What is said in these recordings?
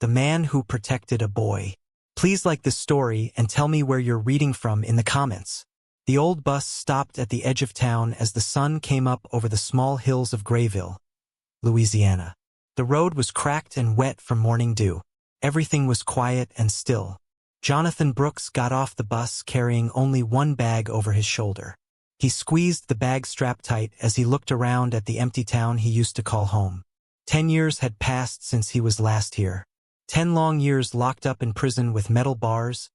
The Man Who Protected a Boy. Please like this story and tell me where you're reading from in the comments. The old bus stopped at the edge of town as the sun came up over the small hills of Grayville, Louisiana. The road was cracked and wet from morning dew. Everything was quiet and still. Jonathan Brooks got off the bus carrying only one bag over his shoulder. He squeezed the bag strap tight as he looked around at the empty town he used to call home. 10 years had passed since he was last here. 10 long years locked up in prison with metal bars,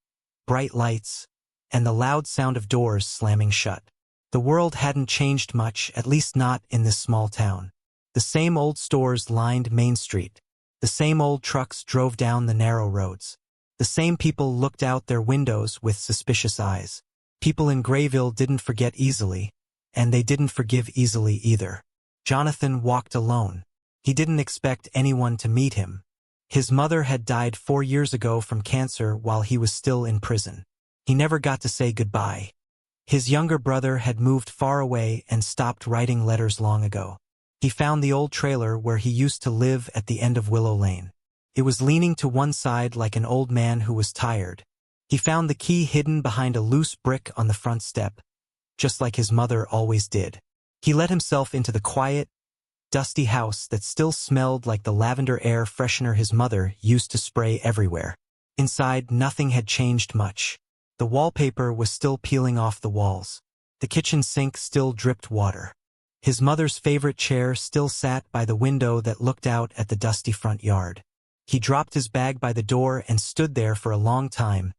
bright lights, and the loud sound of doors slamming shut. The world hadn't changed much, at least not in this small town. The same old stores lined Main Street. The same old trucks drove down the narrow roads. The same people looked out their windows with suspicious eyes. People in Grayville didn't forget easily, and they didn't forgive easily either. Jonathan walked alone. He didn't expect anyone to meet him. His mother had died 4 years ago from cancer while he was still in prison. He never got to say goodbye. His younger brother had moved far away and stopped writing letters long ago. He found the old trailer where he used to live at the end of Willow Lane. It was leaning to one side like an old man who was tired. He found the key hidden behind a loose brick on the front step, just like his mother always did. He let himself into the quiet, dusty house that still smelled like the lavender air freshener his mother used to spray everywhere. Inside, nothing had changed much. The wallpaper was still peeling off the walls. The kitchen sink still dripped water. His mother's favorite chair still sat by the window that looked out at the dusty front yard. He dropped his bag by the door and stood there for a long time,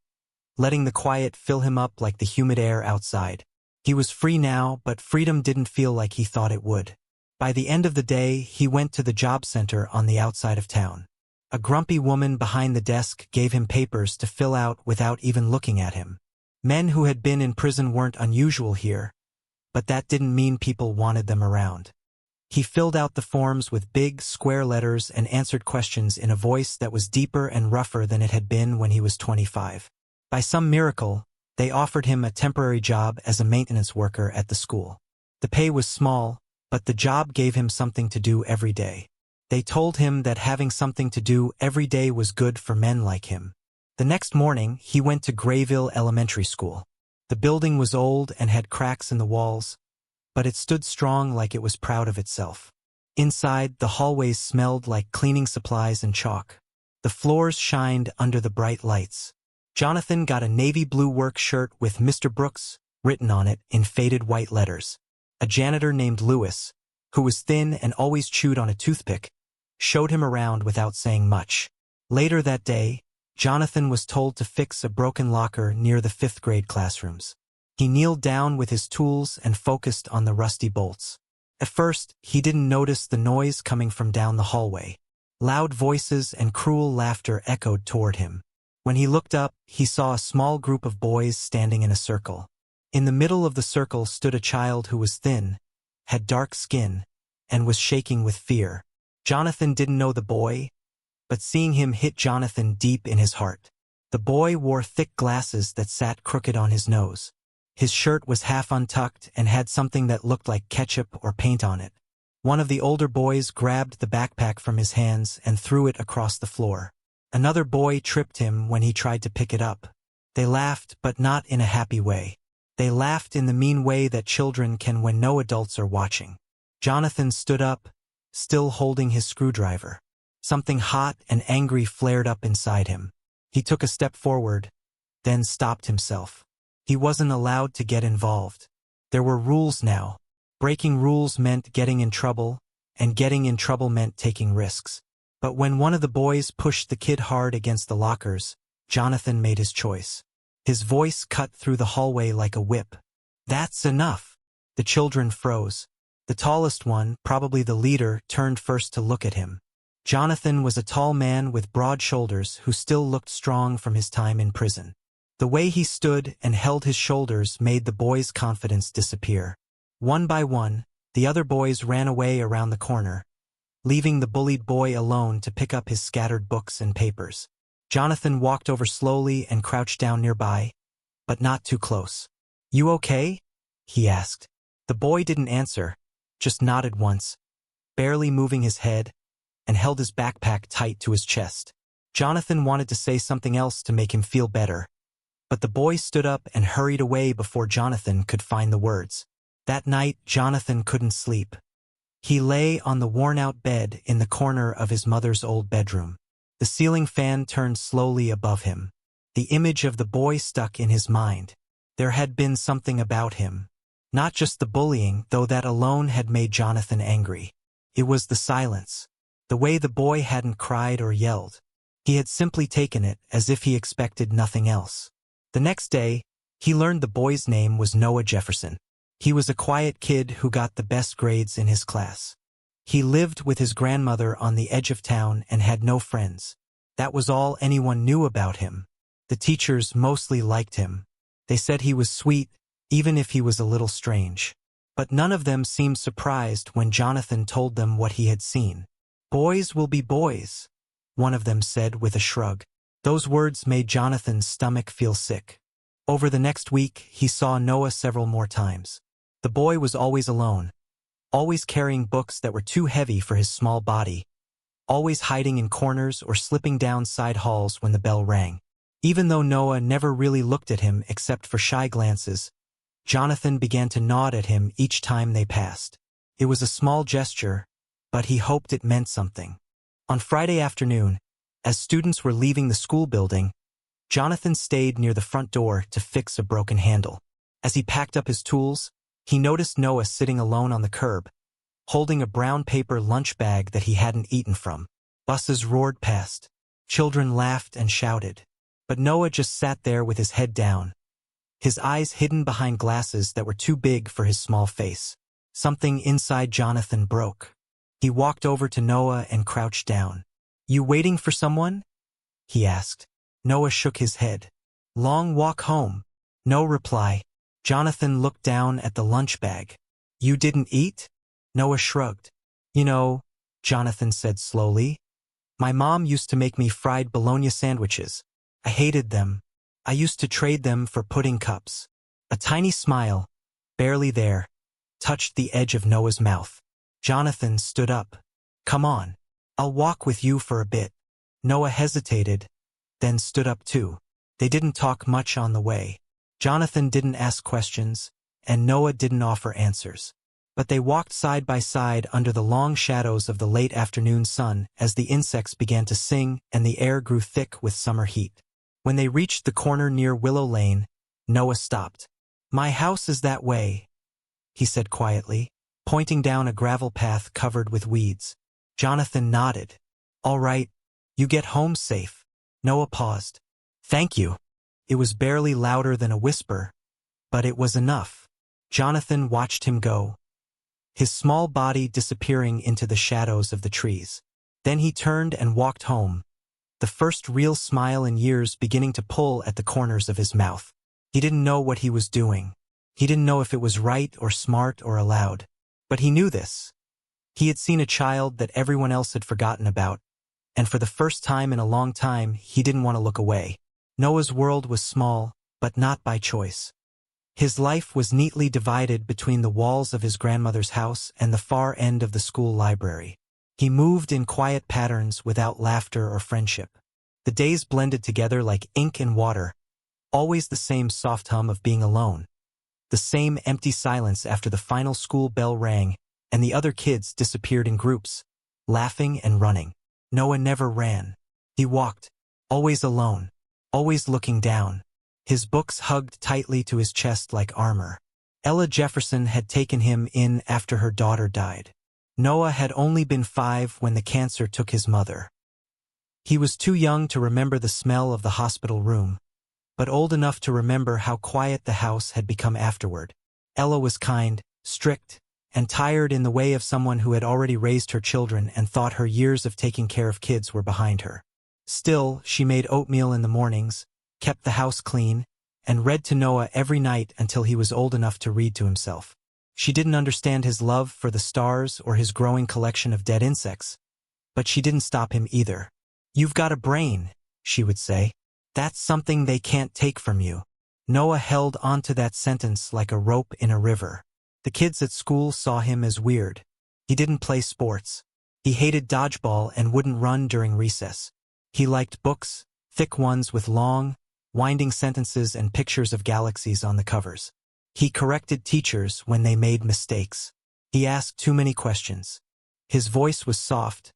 letting the quiet fill him up like the humid air outside. He was free now, but freedom didn't feel like he thought it would. By the end of the day, he went to the job center on the outside of town. A grumpy woman behind the desk gave him papers to fill out without even looking at him. Men who had been in prison weren't unusual here, but that didn't mean people wanted them around. He filled out the forms with big, square letters and answered questions in a voice that was deeper and rougher than it had been when he was 25. By some miracle, they offered him a temporary job as a maintenance worker at the school. The pay was small, but the job gave him something to do every day. They told him that having something to do every day was good for men like him. The next morning, he went to Grayville Elementary School. The building was old and had cracks in the walls, but it stood strong like it was proud of itself. Inside, the hallways smelled like cleaning supplies and chalk. The floors shined under the bright lights. Jonathan got a navy blue work shirt with Mr. Brooks written on it in faded white letters. A janitor named Lewis, who was thin and always chewed on a toothpick, showed him around without saying much. Later that day, Jonathan was told to fix a broken locker near the 5th grade classrooms. He kneeled down with his tools and focused on the rusty bolts. At first, he didn't notice the noise coming from down the hallway. Loud voices and cruel laughter echoed toward him. When he looked up, he saw a small group of boys standing in a circle. In the middle of the circle stood a child who was thin, had dark skin, and was shaking with fear. Jonathan didn't know the boy, but seeing him hit Jonathan deep in his heart. The boy wore thick glasses that sat crooked on his nose. His shirt was half untucked and had something that looked like ketchup or paint on it. One of the older boys grabbed the backpack from his hands and threw it across the floor. Another boy tripped him when he tried to pick it up. They laughed, but not in a happy way. They laughed in the mean way that children can when no adults are watching. Jonathan stood up, still holding his screwdriver. Something hot and angry flared up inside him. He took a step forward, then stopped himself. He wasn't allowed to get involved. There were rules now. Breaking rules meant getting in trouble, and getting in trouble meant taking risks. But when one of the boys pushed the kid hard against the lockers, Jonathan made his choice. His voice cut through the hallway like a whip. "That's enough." The children froze. The tallest one, probably the leader, turned first to look at him. Jonathan was a tall man with broad shoulders who still looked strong from his time in prison. The way he stood and held his shoulders made the boys' confidence disappear. One by one, the other boys ran away around the corner, leaving the bullied boy alone to pick up his scattered books and papers. Jonathan walked over slowly and crouched down nearby, but not too close. "You okay?" he asked. The boy didn't answer, just nodded once, barely moving his head, and held his backpack tight to his chest. Jonathan wanted to say something else to make him feel better, but the boy stood up and hurried away before Jonathan could find the words. That night, Jonathan couldn't sleep. He lay on the worn-out bed in the corner of his mother's old bedroom. The ceiling fan turned slowly above him. The image of the boy stuck in his mind. There had been something about him. Not just the bullying, though that alone had made Jonathan angry. It was the silence. The way the boy hadn't cried or yelled. He had simply taken it as if he expected nothing else. The next day, he learned the boy's name was Noah Jefferson. He was a quiet kid who got the best grades in his class. He lived with his grandmother on the edge of town and had no friends. That was all anyone knew about him. The teachers mostly liked him. They said he was sweet, even if he was a little strange. But none of them seemed surprised when Jonathan told them what he had seen. "Boys will be boys," one of them said with a shrug. Those words made Jonathan's stomach feel sick. Over the next week, he saw Noah several more times. The boy was always alone, always carrying books that were too heavy for his small body, always hiding in corners or slipping down side halls when the bell rang. Even though Noah never really looked at him except for shy glances, Jonathan began to nod at him each time they passed. It was a small gesture, but he hoped it meant something. On Friday afternoon, as students were leaving the school building, Jonathan stayed near the front door to fix a broken handle. As he packed up his tools, he noticed Noah sitting alone on the curb, holding a brown paper lunch bag that he hadn't eaten from. Buses roared past. Children laughed and shouted. But Noah just sat there with his head down, his eyes hidden behind glasses that were too big for his small face. Something inside Jonathan broke. He walked over to Noah and crouched down. "You waiting for someone?" he asked. Noah shook his head. "Long walk home." No reply. Jonathan looked down at the lunch bag. "You didn't eat?" Noah shrugged. "You know," Jonathan said slowly, "my mom used to make me fried bologna sandwiches. I hated them. I used to trade them for pudding cups." A tiny smile, barely there, touched the edge of Noah's mouth. Jonathan stood up. "Come on. I'll walk with you for a bit." Noah hesitated, then stood up too. They didn't talk much on the way. Jonathan didn't ask questions, and Noah didn't offer answers. But they walked side by side under the long shadows of the late afternoon sun as the insects began to sing and the air grew thick with summer heat. When they reached the corner near Willow Lane, Noah stopped. "My house is that way," he said quietly, pointing down a gravel path covered with weeds. Jonathan nodded. "All right, you get home safe." Noah paused. "Thank you." It was barely louder than a whisper, but it was enough. Jonathan watched him go, his small body disappearing into the shadows of the trees. Then he turned and walked home, the first real smile in years beginning to pull at the corners of his mouth. He didn't know what he was doing. He didn't know if it was right or smart or allowed. But he knew this. He had seen a child that everyone else had forgotten about, and for the first time in a long time, he didn't want to look away. Noah's world was small, but not by choice. His life was neatly divided between the walls of his grandmother's house and the far end of the school library. He moved in quiet patterns without laughter or friendship. The days blended together like ink and water, always the same soft hum of being alone. The same empty silence after the final school bell rang and the other kids disappeared in groups, laughing and running. Noah never ran. He walked, always alone, always looking down. His books hugged tightly to his chest like armor. Ella Jefferson had taken him in after her daughter died. Noah had only been 5 when the cancer took his mother. He was too young to remember the smell of the hospital room, but old enough to remember how quiet the house had become afterward. Ella was kind, strict, and tired in the way of someone who had already raised her children and thought her years of taking care of kids were behind her. Still, she made oatmeal in the mornings, kept the house clean, and read to Noah every night until he was old enough to read to himself. She didn't understand his love for the stars or his growing collection of dead insects, but she didn't stop him either. "You've got a brain," she would say. "That's something they can't take from you." Noah held onto that sentence like a rope in a river. The kids at school saw him as weird. He didn't play sports. He hated dodgeball and wouldn't run during recess. He liked books, thick ones with long, winding sentences and pictures of galaxies on the covers. He corrected teachers when they made mistakes. He asked too many questions. His voice was soft,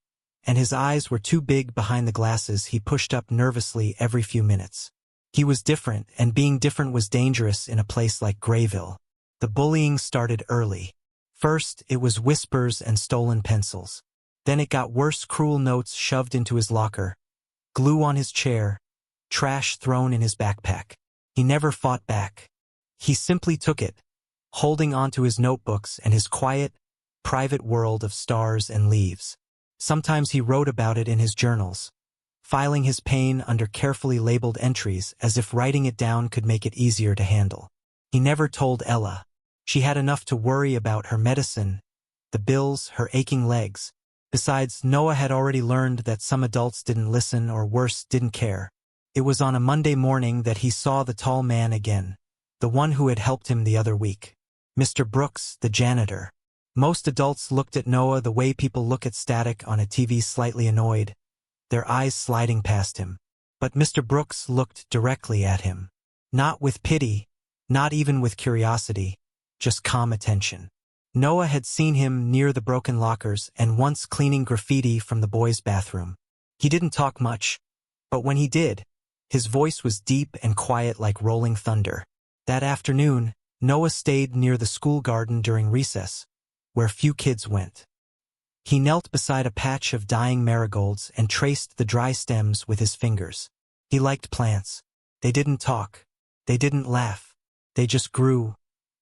and his eyes were too big behind the glasses he pushed up nervously every few minutes. He was different, and being different was dangerous in a place like Grayville. The bullying started early. First, it was whispers and stolen pencils. Then it got worse, cruel notes shoved into his locker, glue on his chair, trash thrown in his backpack. He never fought back. He simply took it, holding onto his notebooks and his quiet, private world of stars and leaves. Sometimes he wrote about it in his journals, filing his pain under carefully labeled entries as if writing it down could make it easier to handle. He never told Ella. She had enough to worry about: her medicine, the bills, her aching legs. Besides, Noah had already learned that some adults didn't listen, or worse, didn't care. It was on a Monday morning that he saw the tall man again, the one who had helped him the other week. Mr. Brooks, the janitor. Most adults looked at Noah the way people look at static on a TV, slightly annoyed, their eyes sliding past him. But Mr. Brooks looked directly at him. Not with pity, not even with curiosity, just calm attention. Noah had seen him near the broken lockers and once cleaning graffiti from the boys' bathroom. He didn't talk much, but when he did, his voice was deep and quiet like rolling thunder. That afternoon, Noah stayed near the school garden during recess, where few kids went. He knelt beside a patch of dying marigolds and traced the dry stems with his fingers. He liked plants. They didn't talk. They didn't laugh. They just grew,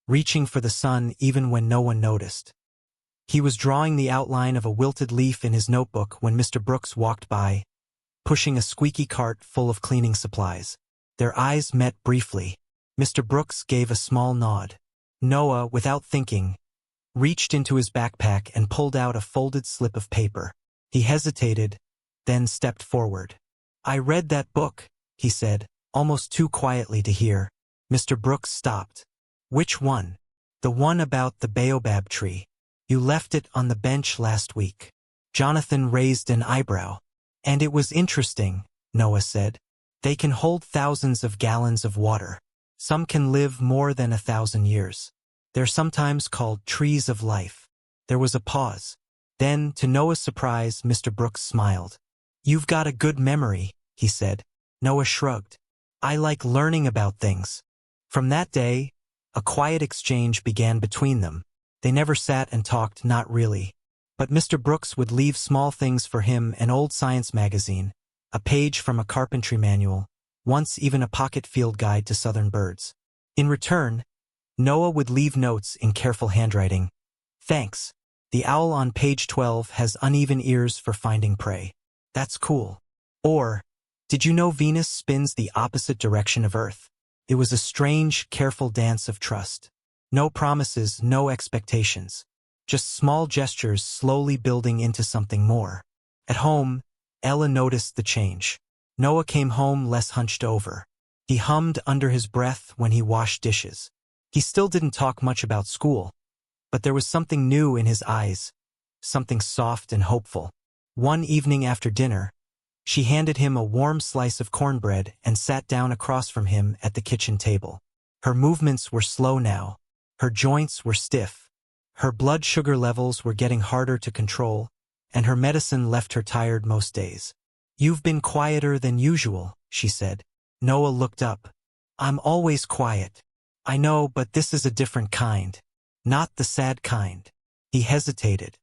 reaching for the sun even when no one noticed. He was drawing the outline of a wilted leaf in his notebook when Mr. Brooks walked by, pushing a squeaky cart full of cleaning supplies. Their eyes met briefly. Mr. Brooks gave a small nod. Noah, without thinking, reached into his backpack and pulled out a folded slip of paper. He hesitated, then stepped forward. "I read that book," he said, almost too quietly to hear. Mr. Brooks stopped. "Which one?" "The one about the baobab tree. You left it on the bench last week." Jonathan raised an eyebrow. "And it was interesting," Noah said. "They can hold thousands of gallons of water. Some can live more than 1,000 years. They're sometimes called trees of life." There was a pause. Then, to Noah's surprise, Mr. Brooks smiled. "You've got a good memory," he said. Noah shrugged. "I like learning about things." From that day, a quiet exchange began between them. They never sat and talked, not really. But Mr. Brooks would leave small things for him: an old science magazine, a page from a carpentry manual, once even a pocket field guide to southern birds. In return, Noah would leave notes in careful handwriting. "Thanks. The owl on page 12 has uneven ears for finding prey. That's cool." Or, "Did you know Venus spins the opposite direction of Earth?" It was a strange, careful dance of trust. No promises, no expectations. Just small gestures slowly building into something more. At home, Ella noticed the change. Noah came home less hunched over. He hummed under his breath when he washed dishes. He still didn't talk much about school, but there was something new in his eyes, something soft and hopeful. One evening after dinner, she handed him a warm slice of cornbread and sat down across from him at the kitchen table. Her movements were slow now. Her joints were stiff. Her blood sugar levels were getting harder to control, and her medicine left her tired most days. "You've been quieter than usual," she said. Noah looked up. "I'm always quiet." "I know, but this is a different kind. Not the sad kind." He hesitated.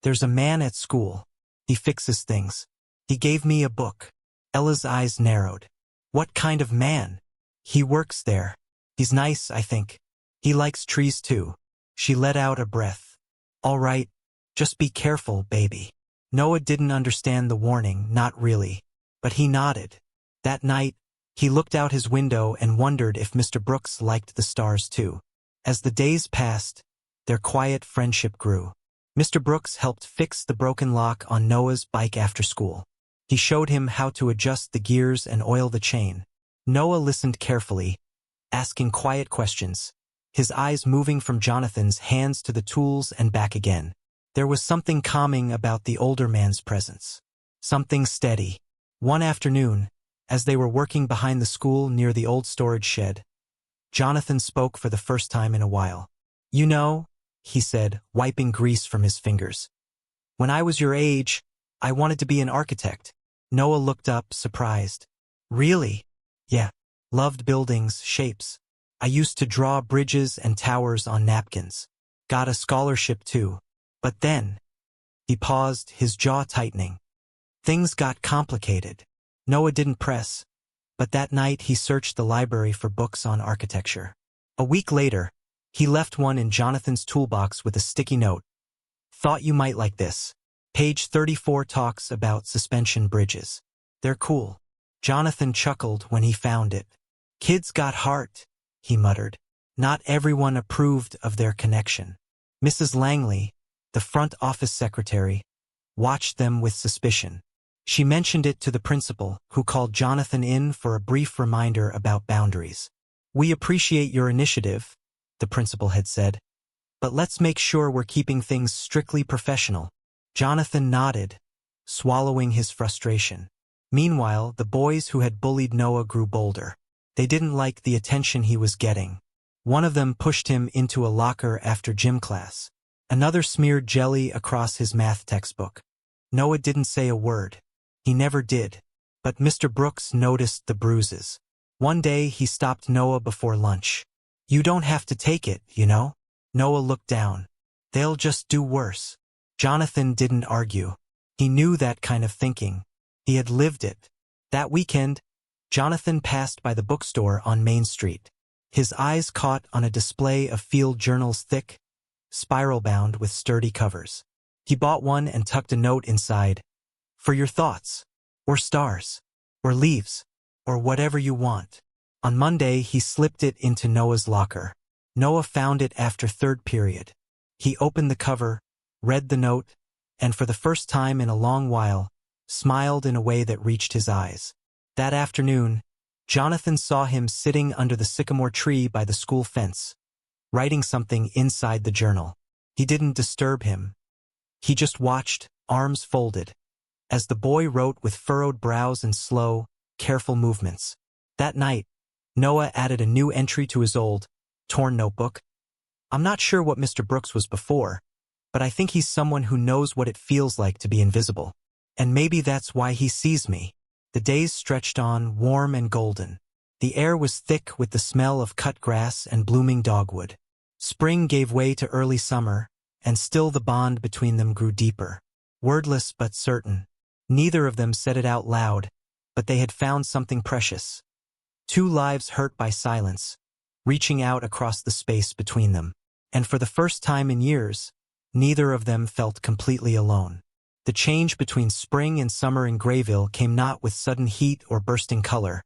"There's a man at school. He fixes things. He gave me a book." Ella's eyes narrowed. "What kind of man?" "He works there. He's nice, I think. He likes trees too." She let out a breath. "All right, just be careful, baby." Noah didn't understand the warning, not really. But he nodded. That night, he looked out his window and wondered if Mr. Brooks liked the stars too. As the days passed, their quiet friendship grew. Mr. Brooks helped fix the broken lock on Noah's bike after school. He showed him how to adjust the gears and oil the chain. Noah listened carefully, asking quiet questions, his eyes moving from Jonathan's hands to the tools and back again. There was something calming about the older man's presence. Something steady. One afternoon, as they were working behind the school near the old storage shed, Jonathan spoke for the first time in a while. "You know," he said, wiping grease from his fingers, "when I was your age, I wanted to be an architect." Noah looked up, surprised. "Really?" "Yeah. Loved buildings, shapes. I used to draw bridges and towers on napkins. Got a scholarship too. But then—" He paused, his jaw tightening. Things got complicated. Noah didn't press, but that night he searched the library for books on architecture. A week later, he left one in Jonathan's toolbox with a sticky note. "Thought you might like this. Page 34 talks about suspension bridges. They're cool." Jonathan chuckled when he found it. "Kids got heart," he muttered. Not everyone approved of their connection. Mrs. Langley, the front office secretary, watched them with suspicion. She mentioned it to the principal, who called Jonathan in for a brief reminder about boundaries. "We appreciate your initiative," the principal had said, "but let's make sure we're keeping things strictly professional." Jonathan nodded, swallowing his frustration. Meanwhile, the boys who had bullied Noah grew bolder. They didn't like the attention he was getting. One of them pushed him into a locker after gym class. Another smeared jelly across his math textbook. Noah didn't say a word. He never did. But Mr. Brooks noticed the bruises. One day he stopped Noah before lunch. "You don't have to take it, you know?" Noah looked down. "They'll just do worse." Jonathan didn't argue. He knew that kind of thinking. He had lived it. That weekend, Jonathan passed by the bookstore on Main Street. His eyes caught on a display of field journals, thick, spiral-bound with sturdy covers. He bought one and tucked a note inside. "For your thoughts, or stars, or leaves, or whatever you want." On Monday, he slipped it into Noah's locker. Noah found it after third period. He opened the cover, read the note, and for the first time in a long while, smiled in a way that reached his eyes. That afternoon, Jonathan saw him sitting under the sycamore tree by the school fence, writing something inside the journal. He didn't disturb him. He just watched, arms folded, as the boy wrote with furrowed brows and slow, careful movements. That night, Noah added a new entry to his old, torn notebook. "I'm not sure what Mr. Brooks was before, but I think he's someone who knows what it feels like to be invisible. And maybe that's why he sees me." The days stretched on, warm and golden. The air was thick with the smell of cut grass and blooming dogwood. Spring gave way to early summer, and still the bond between them grew deeper. Wordless but certain. Neither of them said it out loud, but they had found something precious. Two lives hurt by silence, reaching out across the space between them. And for the first time in years, neither of them felt completely alone. The change between spring and summer in Grayville came not with sudden heat or bursting color,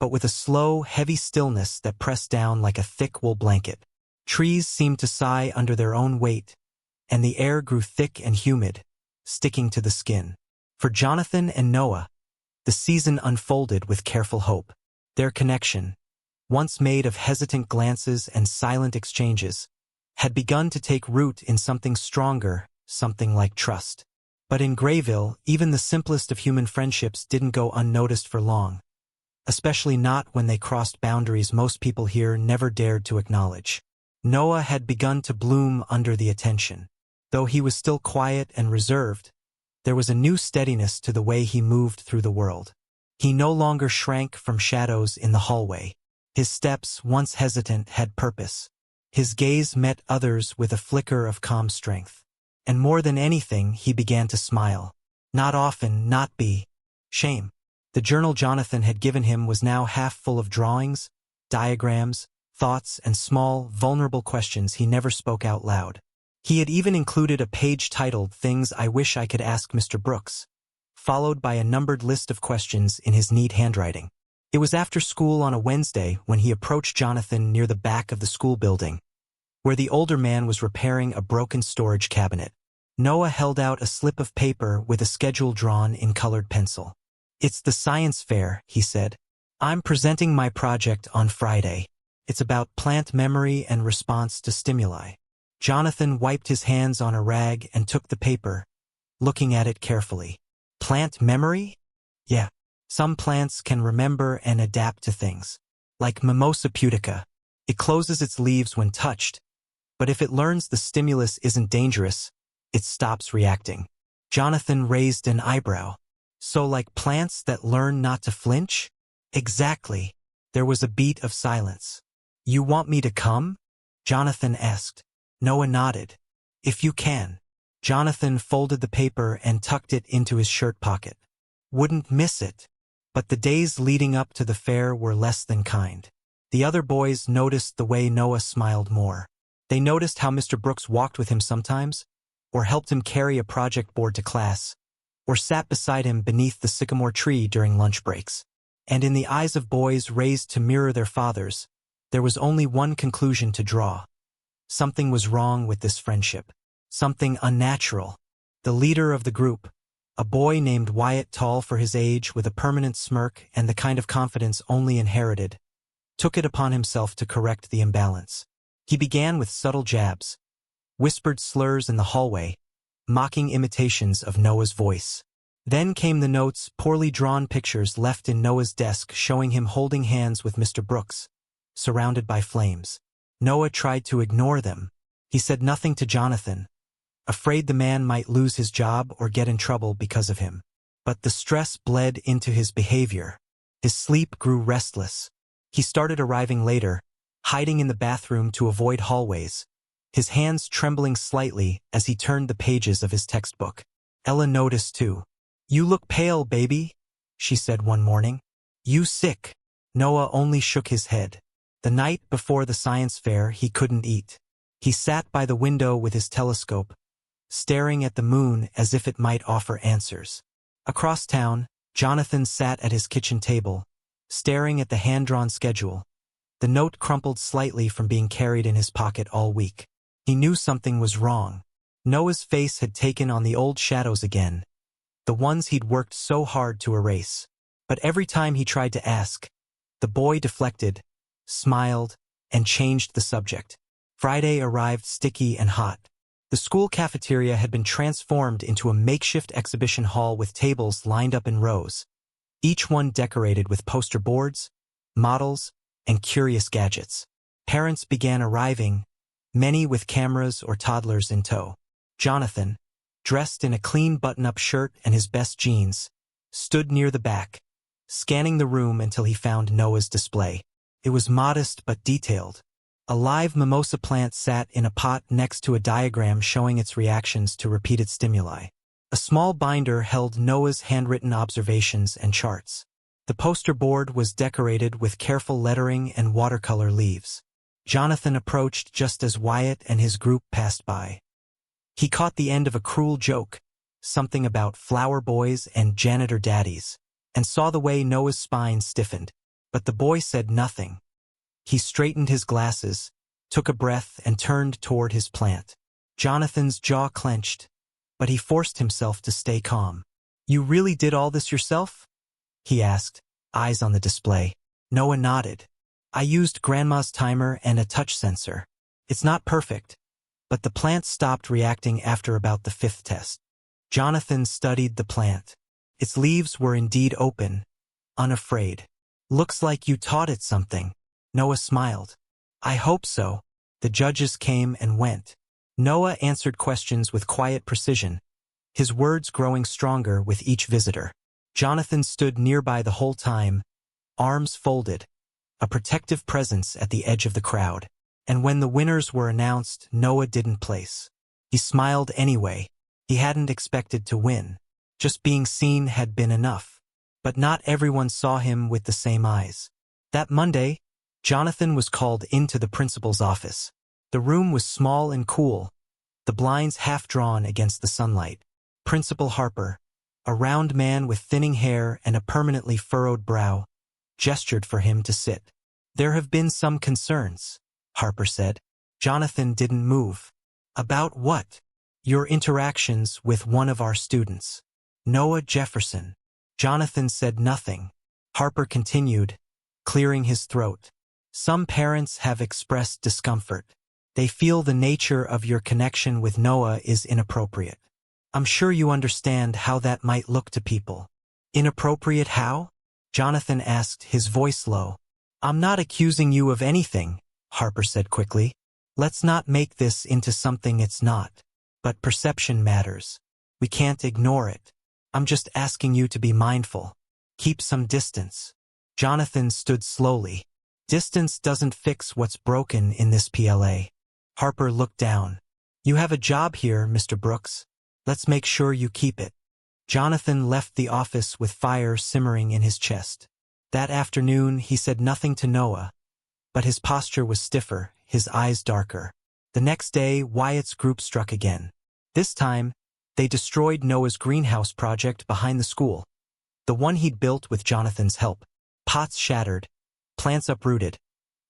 but with a slow, heavy stillness that pressed down like a thick wool blanket. Trees seemed to sigh under their own weight, and the air grew thick and humid, sticking to the skin. For Jonathan and Noah, the season unfolded with careful hope. Their connection, once made of hesitant glances and silent exchanges, had begun to take root in something stronger, something like trust. But in Grayville, even the simplest of human friendships didn't go unnoticed for long, especially not when they crossed boundaries most people here never dared to acknowledge. Noah had begun to bloom under the attention. Though he was still quiet and reserved, there was a new steadiness to the way he moved through the world. He no longer shrank from shadows in the hallway. His steps, once hesitant, had purpose. His gaze met others with a flicker of calm strength. And more than anything, he began to smile. Not often, not be shame. The journal Jonathan had given him was now half full of drawings, diagrams, thoughts, and small, vulnerable questions he never spoke out loud. He had even included a page titled "Things I Wish I Could Ask Mr. Brooks," followed by a numbered list of questions in his neat handwriting. It was after school on a Wednesday when he approached Jonathan near the back of the school building, where the older man was repairing a broken storage cabinet. Noah held out a slip of paper with a schedule drawn in colored pencil. "It's the science fair," he said. "I'm presenting my project on Friday. It's about plant memory and response to stimuli." Jonathan wiped his hands on a rag and took the paper, looking at it carefully. "Plant memory?" "Yeah. Some plants can remember and adapt to things. Like Mimosa pudica. It closes its leaves when touched, but if it learns the stimulus isn't dangerous, it stops reacting. Jonathan raised an eyebrow. So like plants that learn not to flinch? Exactly. There was a beat of silence. You want me to come? Jonathan asked. Noah nodded. If you can. Jonathan folded the paper and tucked it into his shirt pocket. Wouldn't miss it. But the days leading up to the fair were less than kind. The other boys noticed the way Noah smiled more. They noticed how Mr. Brooks walked with him sometimes, or helped him carry a project board to class, or sat beside him beneath the sycamore tree during lunch breaks. And in the eyes of boys raised to mirror their fathers, there was only one conclusion to draw. Something was wrong with this friendship. Something unnatural. The leader of the group, a boy named Wyatt, tall for his age with a permanent smirk and the kind of confidence only inherited, took it upon himself to correct the imbalance. He began with subtle jabs, whispered slurs in the hallway, mocking imitations of Noah's voice. Then came the notes, poorly drawn pictures left in Noah's desk showing him holding hands with Mr. Brooks, surrounded by flames. Noah tried to ignore them. He said nothing to Jonathan, afraid the man might lose his job or get in trouble because of him. But the stress bled into his behavior. His sleep grew restless. He started arriving later, hiding in the bathroom to avoid hallways, his hands trembling slightly as he turned the pages of his textbook. Ella noticed too. You look pale, baby, she said one morning. You sick? Noah only shook his head. The night before the science fair, he couldn't eat. He sat by the window with his telescope, staring at the moon as if it might offer answers. Across town, Jonathan sat at his kitchen table, staring at the hand-drawn schedule. The note crumpled slightly from being carried in his pocket all week. He knew something was wrong. Noah's face had taken on the old shadows again, the ones he'd worked so hard to erase. But every time he tried to ask, the boy deflected, smiled, and changed the subject. Friday arrived sticky and hot. The school cafeteria had been transformed into a makeshift exhibition hall with tables lined up in rows, each one decorated with poster boards, models, and curious gadgets. Parents began arriving, many with cameras or toddlers in tow. Jonathan, dressed in a clean button-up shirt and his best jeans, stood near the back, scanning the room until he found Noah's display. It was modest but detailed. A live mimosa plant sat in a pot next to a diagram showing its reactions to repeated stimuli. A small binder held Noah's handwritten observations and charts. The poster board was decorated with careful lettering and watercolor leaves. Jonathan approached just as Wyatt and his group passed by. He caught the end of a cruel joke, something about flower boys and janitor daddies, and saw the way Noah's spine stiffened. But the boy said nothing. He straightened his glasses, took a breath, and turned toward his plant. Jonathan's jaw clenched, but he forced himself to stay calm. You really did all this yourself? He asked, eyes on the display. Noah nodded. I used Grandma's timer and a touch sensor. It's not perfect, but the plant stopped reacting after about the 5th test. Jonathan studied the plant. Its leaves were indeed open, unafraid. Looks like you taught it something. Noah smiled. I hope so. The judges came and went. Noah answered questions with quiet precision, his words growing stronger with each visitor. Jonathan stood nearby the whole time, arms folded, a protective presence at the edge of the crowd. And when the winners were announced, Noah didn't place. He smiled anyway. He hadn't expected to win. Just being seen had been enough. But not everyone saw him with the same eyes. That Monday, Jonathan was called into the principal's office. The room was small and cool, the blinds half drawn against the sunlight. Principal Harper, a round man with thinning hair and a permanently furrowed brow, gestured for him to sit. There have been some concerns, Harper said. Jonathan didn't move. About what? Your interactions with one of our students, Noah Jefferson. Jonathan said nothing. Harper continued, clearing his throat. Some parents have expressed discomfort. They feel the nature of your connection with Noah is inappropriate. I'm sure you understand how that might look to people. Inappropriate how? Jonathan asked, his voice low. I'm not accusing you of anything, Harper said quickly. Let's not make this into something it's not. But perception matters. We can't ignore it. I'm just asking you to be mindful. Keep some distance. Jonathan stood slowly. Distance doesn't fix what's broken in this PLA. Harper looked down. You have a job here, Mr. Brooks. Let's make sure you keep it. Jonathan left the office with fire simmering in his chest. That afternoon, he said nothing to Noah, but his posture was stiffer, his eyes darker. The next day, Wyatt's group struck again. This time, they destroyed Noah's greenhouse project behind the school. The one he'd built with Jonathan's help. Pots shattered, plants uprooted,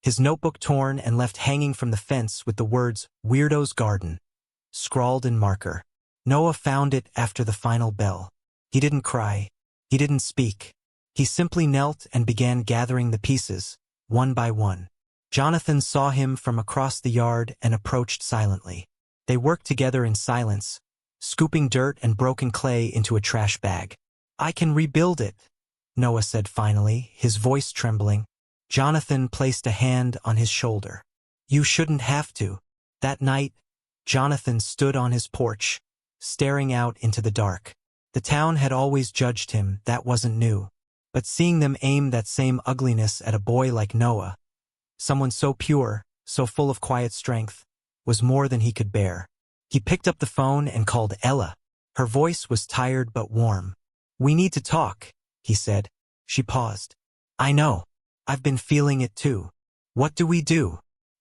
his notebook torn and left hanging from the fence with the words, "Weirdo's Garden," scrawled in marker. Noah found it after the final bell. He didn't cry. He didn't speak. He simply knelt and began gathering the pieces, one by one. Jonathan saw him from across the yard and approached silently. They worked together in silence, scooping dirt and broken clay into a trash bag. I can rebuild it, Noah said finally, his voice trembling. Jonathan placed a hand on his shoulder. You shouldn't have to. That night, Jonathan stood on his porch, staring out into the dark. The town had always judged him, that wasn't new. But seeing them aim that same ugliness at a boy like Noah, someone so pure, so full of quiet strength, was more than he could bear. He picked up the phone and called Ella. Her voice was tired but warm. We need to talk, he said. She paused. I know. I've been feeling it too. What do?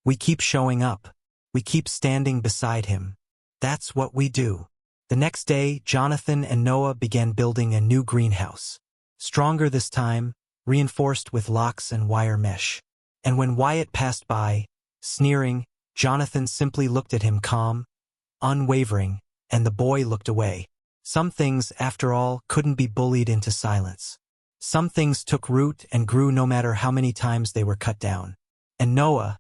We keep showing up. We keep standing beside him. That's what we do. The next day, Jonathan and Noah began building a new greenhouse. Stronger this time, reinforced with locks and wire mesh. And when Wyatt passed by, sneering, Jonathan simply looked at him calm, unwavering, and the boy looked away. Some things, after all, couldn't be bullied into silence. Some things took root and grew no matter how many times they were cut down. And Noah,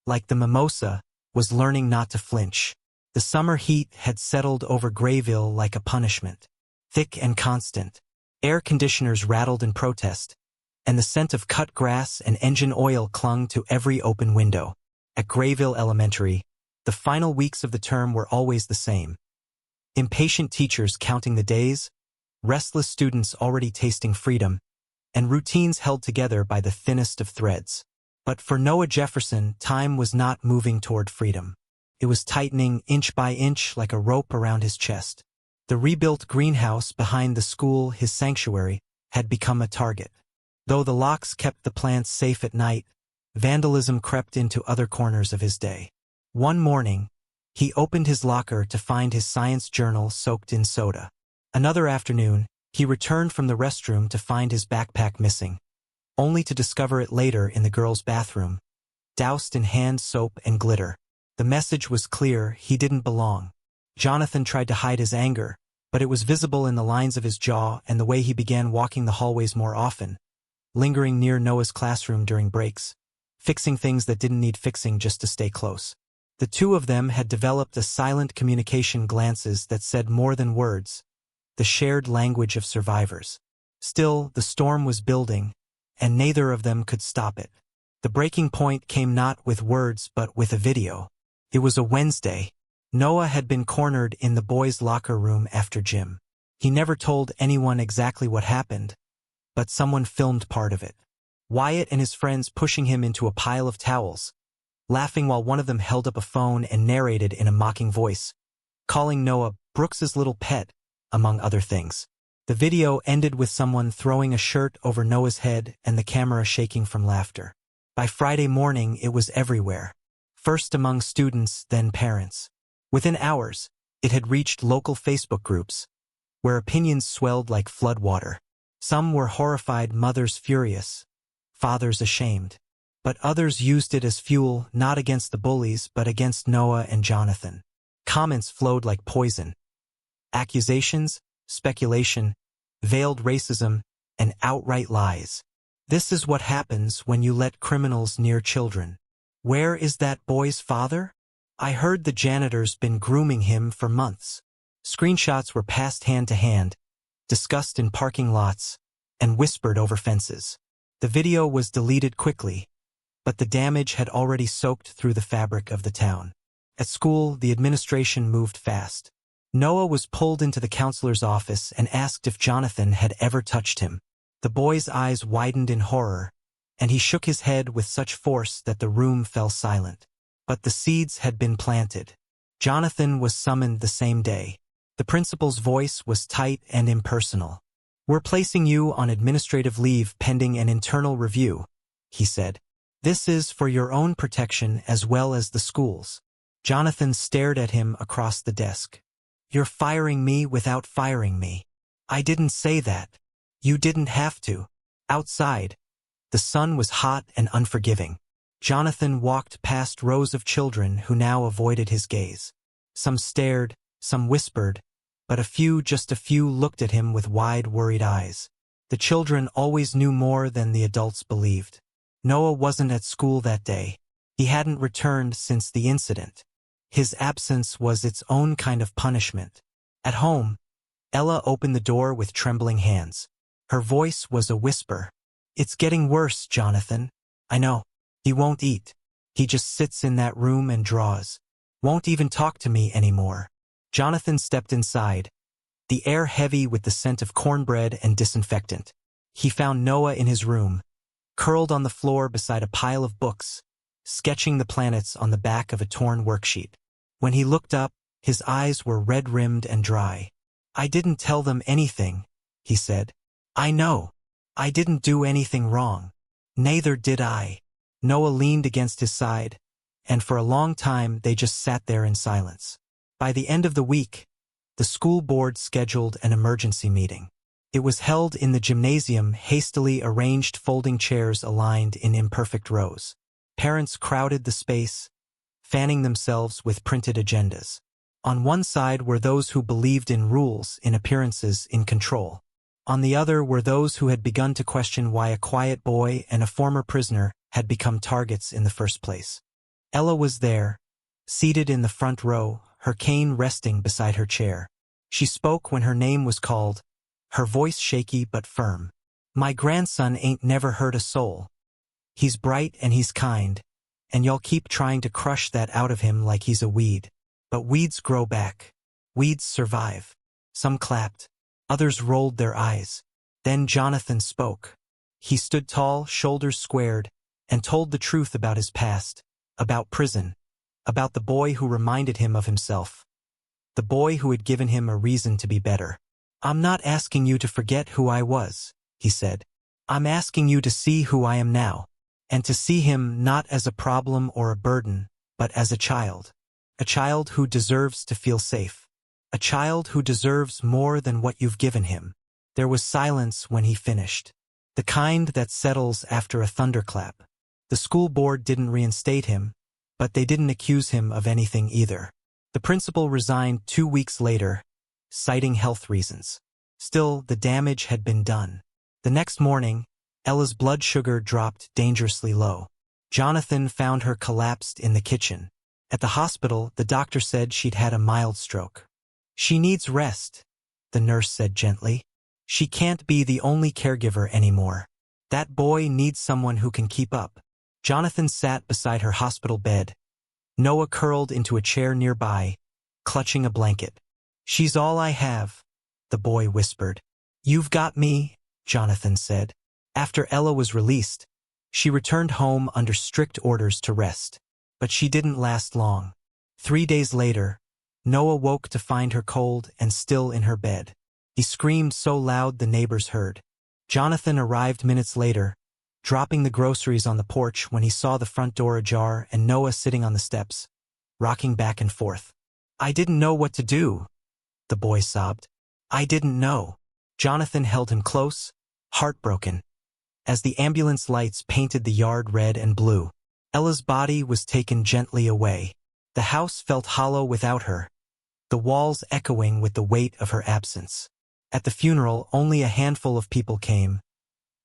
like the mimosa, was learning not to flinch. The summer heat had settled over Grayville like a punishment. Thick and constant. Air conditioners rattled in protest, and the scent of cut grass and engine oil clung to every open window. At Grayville Elementary, the final weeks of the term were always the same. Impatient teachers counting the days, restless students already tasting freedom, and routines held together by the thinnest of threads. But for Noah Jefferson, time was not moving toward freedom. It was tightening inch by inch like a rope around his chest. The rebuilt greenhouse behind the school, his sanctuary, had become a target. Though the locks kept the plants safe at night, vandalism crept into other corners of his day. One morning, he opened his locker to find his science journal soaked in soda. Another afternoon, he returned from the restroom to find his backpack missing, only to discover it later in the girls' bathroom, doused in hand soap and glitter. The message was clear, he didn't belong. Jonathan tried to hide his anger, but it was visible in the lines of his jaw and the way he began walking the hallways more often, lingering near Noah's classroom during breaks, fixing things that didn't need fixing just to stay close. The two of them had developed a silent communication, glances that said more than words, the shared language of survivors. Still, the storm was building, and neither of them could stop it. The breaking point came not with words but with a video. It was a Wednesday. Noah had been cornered in the boys' locker room after gym. He never told anyone exactly what happened, but someone filmed part of it. Wyatt and his friends pushing him into a pile of towels, laughing while one of them held up a phone and narrated in a mocking voice, calling Noah Brooks's little pet, among other things. The video ended with someone throwing a shirt over Noah's head and the camera shaking from laughter. By Friday morning, it was everywhere. First among students, then parents. Within hours, it had reached local Facebook groups, where opinions swelled like floodwater. Some were horrified, mothers furious, fathers ashamed. But others used it as fuel, not against the bullies, but against Noah and Jonathan. Comments flowed like poison. Accusations, speculation, veiled racism, and outright lies. This is what happens when you let criminals near children. Where is that boy's father? I heard the janitor's been grooming him for months. Screenshots were passed hand to hand, discussed in parking lots, and whispered over fences. The video was deleted quickly, but the damage had already soaked through the fabric of the town. At school, the administration moved fast. Noah was pulled into the counselor's office and asked if Jonathan had ever touched him. The boy's eyes widened in horror, and he shook his head with such force that the room fell silent. But the seeds had been planted. Jonathan was summoned the same day. The principal's voice was tight and impersonal. "We're placing you on administrative leave pending an internal review," he said. "This is for your own protection as well as the school's." Jonathan stared at him across the desk. "You're firing me without firing me." "I didn't say that." "You didn't have to." Outside, the sun was hot and unforgiving. Jonathan walked past rows of children who now avoided his gaze. Some stared, some whispered, but just a few looked at him with wide, worried eyes. The children always knew more than the adults believed. Noah wasn't at school that day. He hadn't returned since the incident. His absence was its own kind of punishment. At home, Ella opened the door with trembling hands. Her voice was a whisper. "It's getting worse, Jonathan." "I know. He won't eat. He just sits in that room and draws. Won't even talk to me anymore." Jonathan stepped inside, the air heavy with the scent of cornbread and disinfectant. He found Noah in his room, curled on the floor beside a pile of books, sketching the planets on the back of a torn worksheet. When he looked up, his eyes were red-rimmed and dry. "I didn't tell them anything," he said. "I know. I didn't do anything wrong." "Neither did I." Noah leaned against his side, and for a long time they just sat there in silence. By the end of the week, the school board scheduled an emergency meeting. It was held in the gymnasium, hastily arranged folding chairs aligned in imperfect rows. Parents crowded the space, fanning themselves with printed agendas. On one side were those who believed in rules, in appearances, in control. On the other were those who had begun to question why a quiet boy and a former prisoner had become targets in the first place. Ella was there, seated in the front row, her cane resting beside her chair. She spoke when her name was called, her voice shaky but firm. "My grandson ain't never hurt a soul. He's bright and he's kind, and y'all keep trying to crush that out of him like he's a weed. But weeds grow back. Weeds survive." Some clapped. Others rolled their eyes. Then Jonathan spoke. He stood tall, shoulders squared, and told the truth about his past, about prison, about the boy who reminded him of himself, the boy who had given him a reason to be better. "I'm not asking you to forget who I was," he said. "I'm asking you to see who I am now, and to see him not as a problem or a burden, but as a child who deserves to feel safe, a child who deserves more than what you've given him." There was silence when he finished, the kind that settles after a thunderclap. The school board didn't reinstate him, but they didn't accuse him of anything either. The principal resigned 2 weeks later, citing health reasons. Still, the damage had been done. The next morning, Ella's blood sugar dropped dangerously low. Jonathan found her collapsed in the kitchen. At the hospital, the doctor said she'd had a mild stroke. "She needs rest," the nurse said gently. "She can't be the only caregiver anymore. That boy needs someone who can keep up." Jonathan sat beside her hospital bed. Noah curled into a chair nearby, clutching a blanket. "She's all I have," the boy whispered. "You've got me," Jonathan said. After Ella was released, she returned home under strict orders to rest. But she didn't last long. 3 days later, Noah woke to find her cold and still in her bed. He screamed so loud the neighbors heard. Jonathan arrived minutes later, dropping the groceries on the porch when he saw the front door ajar and Noah sitting on the steps, rocking back and forth. "I didn't know what to do," the boy sobbed. "I didn't know." Jonathan held him close, heartbroken. As the ambulance lights painted the yard red and blue, Ella's body was taken gently away. The house felt hollow without her, the walls echoing with the weight of her absence. At the funeral, only a handful of people came.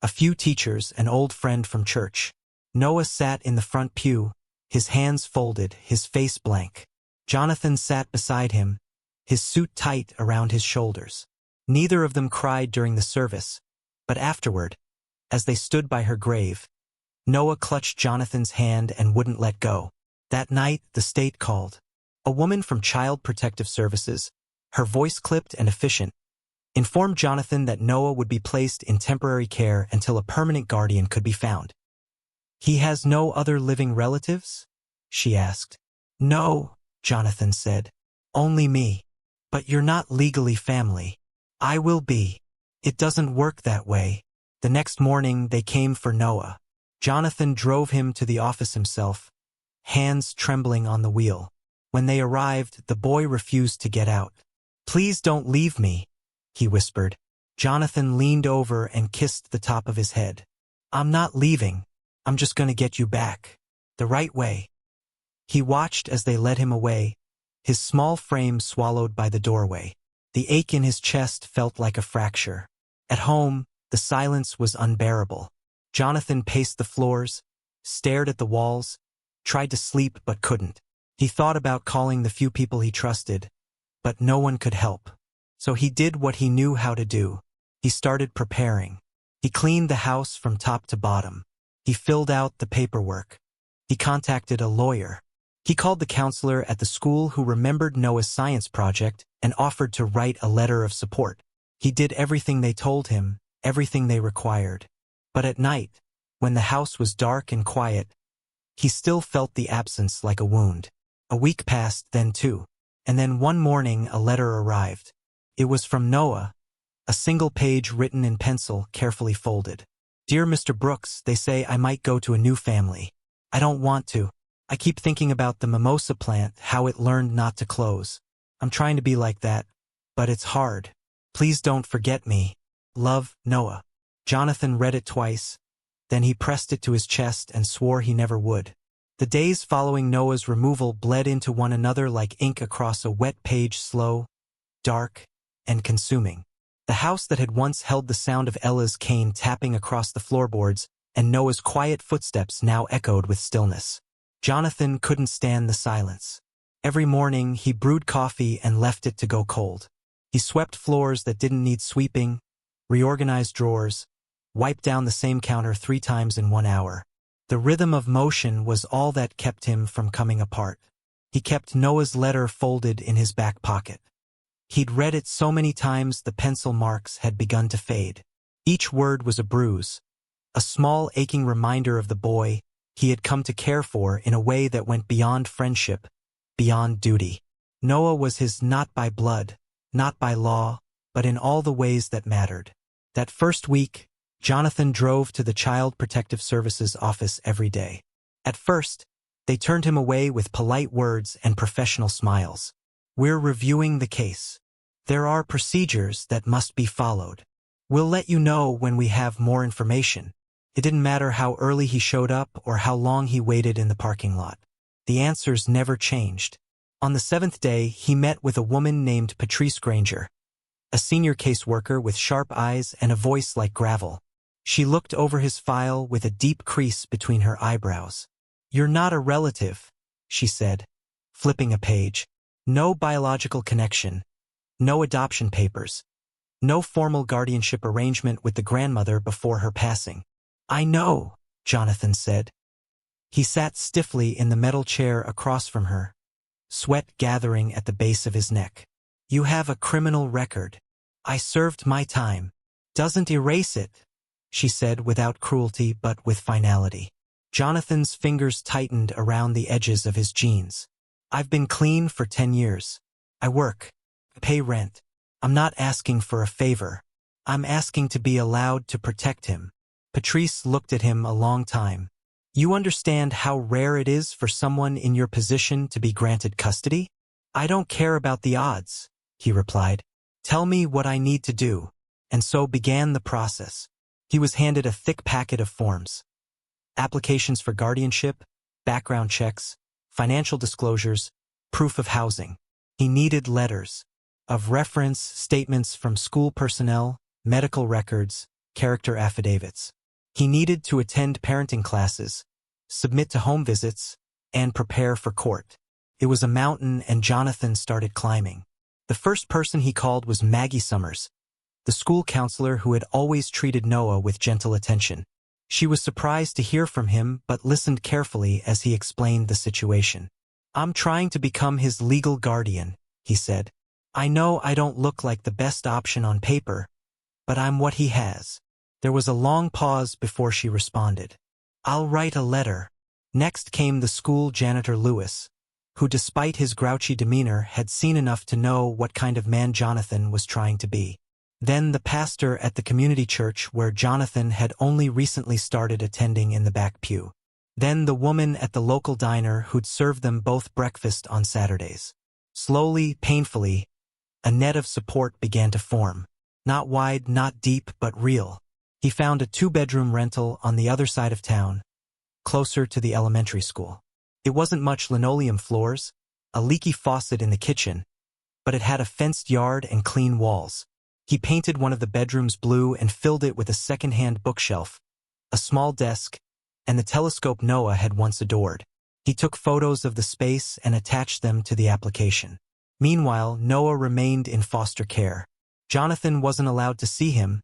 A few teachers, an old friend from church. Noah sat in the front pew, his hands folded, his face blank. Jonathan sat beside him, his suit tight around his shoulders. Neither of them cried during the service, But afterward, as they stood by her grave, Noah clutched Jonathan's hand and wouldn't let go. That night, the state called. A woman from Child Protective Services, her voice clipped and efficient, informed Jonathan that Noah would be placed in temporary care until a permanent guardian could be found. "He has no other living relatives?" she asked. "No," Jonathan said. "Only me. But you're not legally family." "I will be." "It doesn't work that way." The next morning, they came for Noah. Jonathan drove him to the office himself, hands trembling on the wheel. When they arrived, the boy refused to get out. "Please don't leave me," he whispered. Jonathan leaned over and kissed the top of his head. "I'm not leaving. I'm just going to get you back. The right way." He watched as they led him away, his small frame swallowed by the doorway. The ache in his chest felt like a fracture. At home, the silence was unbearable. Jonathan paced the floors, stared at the walls, tried to sleep but couldn't. He thought about calling the few people he trusted, but no one could help. So he did what he knew how to do. He started preparing. He cleaned the house from top to bottom. He filled out the paperwork. He contacted a lawyer. He called the counselor at the school who remembered Noah's science project and offered to write a letter of support. He did everything they told him, everything they required. But at night, when the house was dark and quiet, he still felt the absence like a wound. A week passed, then two. And then one morning a letter arrived. It was from Noah, a single page written in pencil, carefully folded. "Dear Mr. Brooks, they say I might go to a new family. I don't want to. I keep thinking about the mimosa plant, how it learned not to close. I'm trying to be like that, but it's hard. Please don't forget me. Love, Noah." Jonathan read it twice, then he pressed it to his chest and swore he never would. The days following Noah's removal bled into one another like ink across a wet page, slow, dark, and consuming. The house that had once held the sound of Ella's cane tapping across the floorboards and Noah's quiet footsteps now echoed with stillness. Jonathan couldn't stand the silence. Every morning he brewed coffee and left it to go cold. He swept floors that didn't need sweeping, reorganized drawers, wiped down the same counter 3 times in 1 hour. The rhythm of motion was all that kept him from coming apart. He kept Noah's letter folded in his back pocket. He'd read it so many times the pencil marks had begun to fade. Each word was a bruise, a small aching reminder of the boy he had come to care for in a way that went beyond friendship, beyond duty. Noah was his not by blood, not by law, but in all the ways that mattered. That first week, Jonathan drove to the Child Protective Services office every day. At first, they turned him away with polite words and professional smiles. "We're reviewing the case. There are procedures that must be followed. We'll let you know when we have more information." It didn't matter how early he showed up or how long he waited in the parking lot. The answers never changed. On the 7th day, he met with a woman named Patrice Granger, a senior caseworker with sharp eyes and a voice like gravel. She looked over his file with a deep crease between her eyebrows. "You're not a relative," she said, flipping a page. "No biological connection. No adoption papers. No formal guardianship arrangement with the grandmother before her passing." "I know," Jonathan said. He sat stiffly in the metal chair across from her, sweat gathering at the base of his neck. "You have a criminal record. I served my time." "Doesn't erase it," she said without cruelty but with finality. Jonathan's fingers tightened around the edges of his jeans. "I've been clean for 10 years. I work. I pay rent. I'm not asking for a favor. I'm asking to be allowed to protect him." Patrice looked at him a long time. "You understand how rare it is for someone in your position to be granted custody?" "I don't care about the odds," he replied. "Tell me what I need to do." And so began the process. He was handed a thick packet of forms. Applications for guardianship, background checks, financial disclosures, proof of housing. He needed letters of reference, statements from school personnel, medical records, character affidavits. He needed to attend parenting classes, submit to home visits, and prepare for court. It was a mountain and Jonathan started climbing. The first person he called was Maggie Summers, the school counselor who had always treated Noah with gentle attention. She was surprised to hear from him but listened carefully as he explained the situation. "I'm trying to become his legal guardian," he said. "I know I don't look like the best option on paper, but I'm what he has." There was a long pause before she responded. "I'll write a letter." Next came the school janitor Lewis, who despite his grouchy demeanor had seen enough to know what kind of man Jonathan was trying to be. Then the pastor at the community church where Jonathan had only recently started attending in the back pew. Then the woman at the local diner who'd served them both breakfast on Saturdays. Slowly, painfully, a net of support began to form. Not wide, not deep, but real. He found a 2-bedroom rental on the other side of town, closer to the elementary school. It wasn't much linoleum floors, a leaky faucet in the kitchen, but it had a fenced yard and clean walls. He painted one of the bedrooms blue and filled it with a second-hand bookshelf, a small desk, and the telescope Noah had once adored. He took photos of the space and attached them to the application. Meanwhile, Noah remained in foster care. Jonathan wasn't allowed to see him,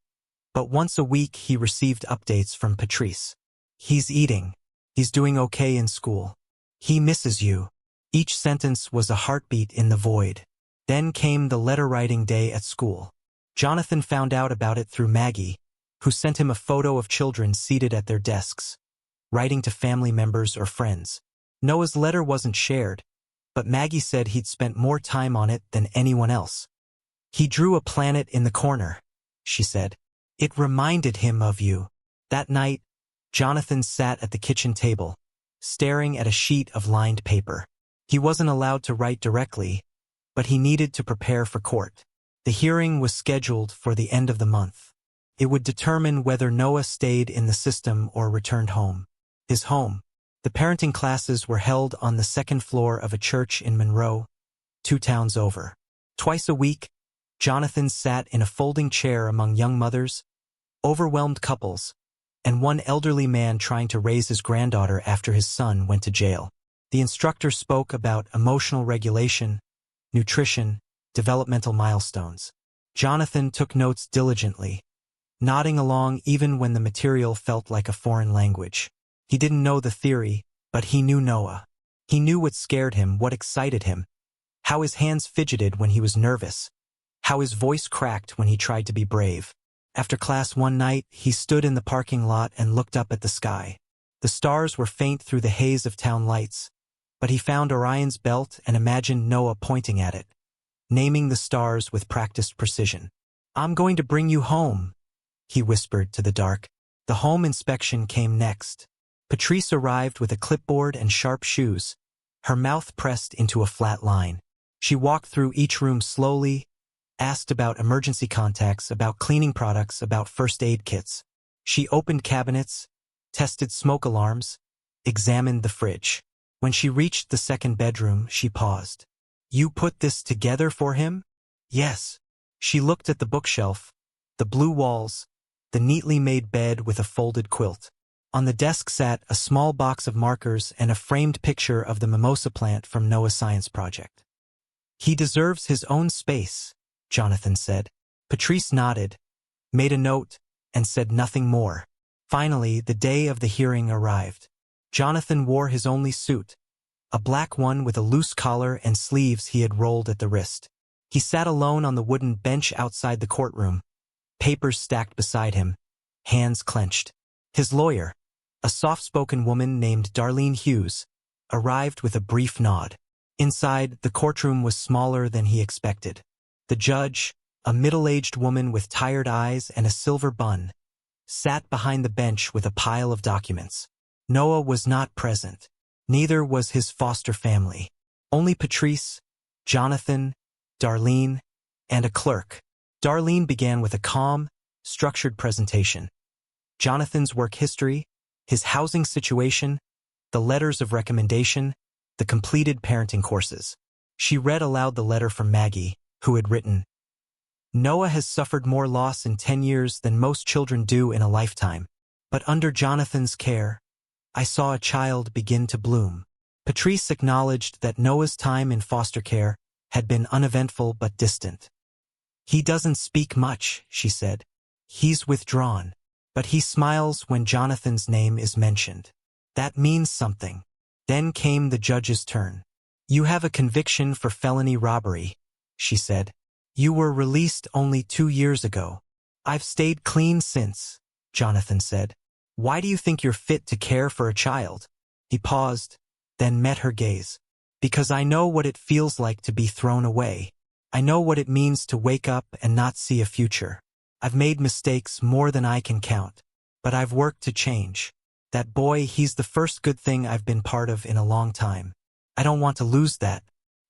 but once a week he received updates from Patrice. "He's eating. He's doing okay in school. He misses you." Each sentence was a heartbeat in the void. Then came the letter-writing day at school. Jonathan found out about it through Maggie, who sent him a photo of children seated at their desks, writing to family members or friends. Noah's letter wasn't shared, but Maggie said he'd spent more time on it than anyone else. "He drew a planet in the corner," she said. "It reminded him of you." That night, Jonathan sat at the kitchen table, staring at a sheet of lined paper. He wasn't allowed to write directly, but he needed to prepare for court. The hearing was scheduled for the end of the month. It would determine whether Noah stayed in the system or returned home. His home. The parenting classes were held on the second floor of a church in Monroe, 2 towns over. Twice a week, Jonathan sat in a folding chair among young mothers, overwhelmed couples, and one elderly man trying to raise his granddaughter after his son went to jail. The instructor spoke about emotional regulation, nutrition, developmental milestones. Jonathan took notes diligently, nodding along even when the material felt like a foreign language. He didn't know the theory, but he knew Noah. He knew what scared him, what excited him, how his hands fidgeted when he was nervous, how his voice cracked when he tried to be brave. After class one night, he stood in the parking lot and looked up at the sky. The stars were faint through the haze of town lights, but he found Orion's belt and imagined Noah pointing at it, naming the stars with practiced precision. "I'm going to bring you home," he whispered to the dark. The home inspection came next. Patrice arrived with a clipboard and sharp shoes, her mouth pressed into a flat line. She walked through each room slowly, asked about emergency contacts, about cleaning products, about first aid kits. She opened cabinets, tested smoke alarms, examined the fridge. When she reached the second bedroom, she paused. "You put this together for him?" "Yes." She looked at the bookshelf, the blue walls, the neatly made bed with a folded quilt. On the desk sat a small box of markers and a framed picture of the mimosa plant from Noah's science project. "He deserves his own space," Jonathan said. Patrice nodded, made a note, and said nothing more. Finally, the day of the hearing arrived. Jonathan wore his only suit, a black one with a loose collar and sleeves he had rolled at the wrist. He sat alone on the wooden bench outside the courtroom, papers stacked beside him, hands clenched. His lawyer, a soft-spoken woman named Darlene Hughes, arrived with a brief nod. Inside, the courtroom was smaller than he expected. The judge, a middle-aged woman with tired eyes and a silver bun, sat behind the bench with a pile of documents. Noah was not present. Neither was his foster family. Only Patrice, Jonathan, Darlene, and a clerk. Darlene began with a calm, structured presentation. Jonathan's work history, his housing situation, the letters of recommendation, the completed parenting courses. She read aloud the letter from Maggie, who had written, "Noah has suffered more loss in 10 years than most children do in a lifetime. But under Jonathan's care, I saw a child begin to bloom." Patrice acknowledged that Noah's time in foster care had been uneventful but distant. He doesn't speak much, she said. He's withdrawn. But he smiles when Jonathan's name is mentioned. That means something. Then came the judge's turn. You have a conviction for felony robbery, she said. You were released only 2 years ago. I've stayed clean since, Jonathan said. Why do you think you're fit to care for a child? He paused, then met her gaze. Because I know what it feels like to be thrown away. I know what it means to wake up and not see a future. I've made mistakes more than I can count. But I've worked to change. That boy, he's the first good thing I've been part of in a long time. I don't want to lose that.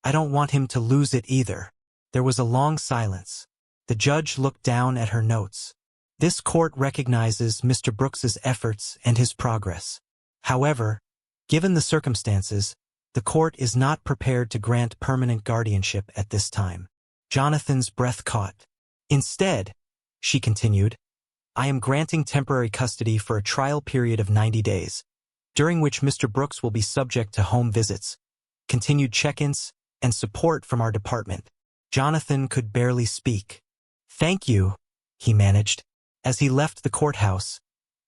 I don't want him to lose it either. There was a long silence. The judge looked down at her notes. This court recognizes Mr. Brooks's efforts and his progress. However, given the circumstances, the court is not prepared to grant permanent guardianship at this time. Jonathan's breath caught. Instead, she continued, I am granting temporary custody for a trial period of 90 days, during which Mr. Brooks will be subject to home visits, continued check-ins, and support from our department. Jonathan could barely speak. Thank you, he managed. As he left the courthouse,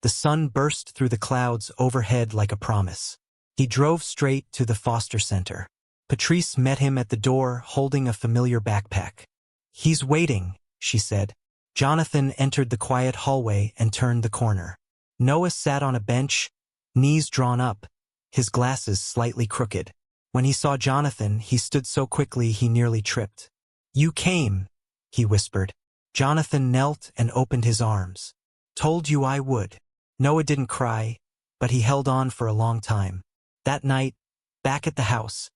the sun burst through the clouds overhead like a promise. He drove straight to the foster center. Patrice met him at the door holding a familiar backpack. He's waiting, she said. Jonathan entered the quiet hallway and turned the corner. Noah sat on a bench, knees drawn up, his glasses slightly crooked. When he saw Jonathan, he stood so quickly he nearly tripped. You came, he whispered. Jonathan knelt and opened his arms. Told you I would. Noah didn't cry, but he held on for a long time. That night, back at the house,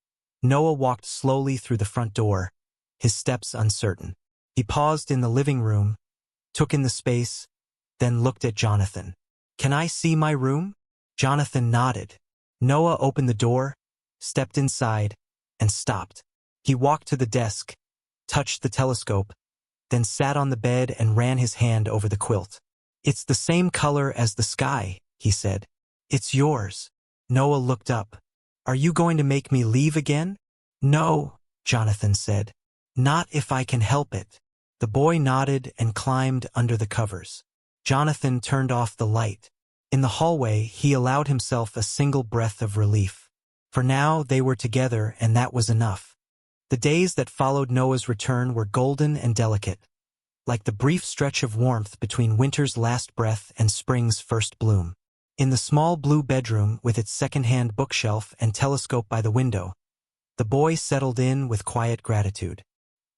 Noah walked slowly through the front door, his steps uncertain. He paused in the living room, took in the space, then looked at Jonathan. Can I see my room? Jonathan nodded. Noah opened the door, stepped inside, and stopped. He walked to the desk, touched the telescope, then sat on the bed and ran his hand over the quilt. It's the same color as the sky, he said. It's yours. Noah looked up. Are you going to make me leave again? No, Jonathan said. Not if I can help it. The boy nodded and climbed under the covers. Jonathan turned off the light. In the hallway, he allowed himself a single breath of relief. For now, they were together, and that was enough. The days that followed Noah's return were golden and delicate, like the brief stretch of warmth between winter's last breath and spring's first bloom. In the small blue bedroom with its second-hand bookshelf and telescope by the window, the boy settled in with quiet gratitude.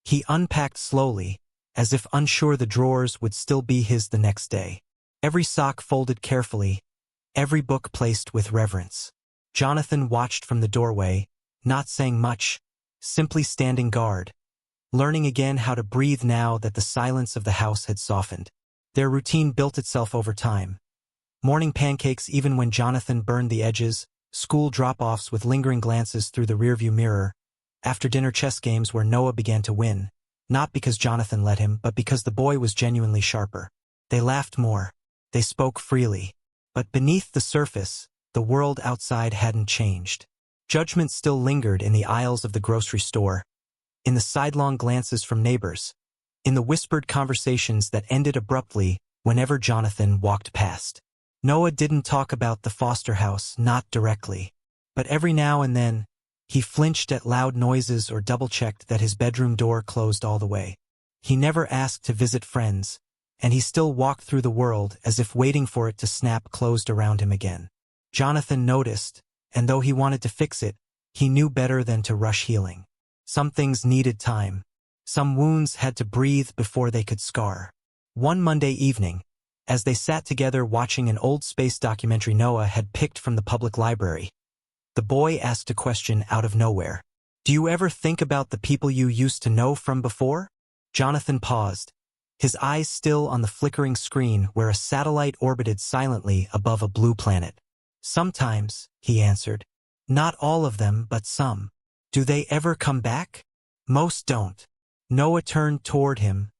He unpacked slowly, as if unsure the drawers would still be his the next day. Every sock folded carefully, every book placed with reverence. Jonathan watched from the doorway, not saying much, simply standing guard, learning again how to breathe now that the silence of the house had softened. Their routine built itself over time. Morning pancakes even when Jonathan burned the edges, school drop-offs with lingering glances through the rearview mirror, after-dinner chess games where Noah began to win, not because Jonathan let him, but because the boy was genuinely sharper. They laughed more. They spoke freely. But beneath the surface, the world outside hadn't changed. Judgment still lingered in the aisles of the grocery store, in the sidelong glances from neighbors, in the whispered conversations that ended abruptly whenever Jonathan walked past. Noah didn't talk about the foster house, not directly. But every now and then, he flinched at loud noises or double-checked that his bedroom door closed all the way. He never asked to visit friends, and he still walked through the world as if waiting for it to snap closed around him again. Jonathan noticed, and though he wanted to fix it, he knew better than to rush healing. Some things needed time. Some wounds had to breathe before they could scar. One Monday evening, as they sat together watching an old space documentary Noah had picked from the public library, the boy asked a question out of nowhere. Do you ever think about the people you used to know from before? Jonathan paused, his eyes still on the flickering screen where a satellite orbited silently above a blue planet. Sometimes, he answered. Not all of them, but some. Do they ever come back? Most don't. Noah turned toward him,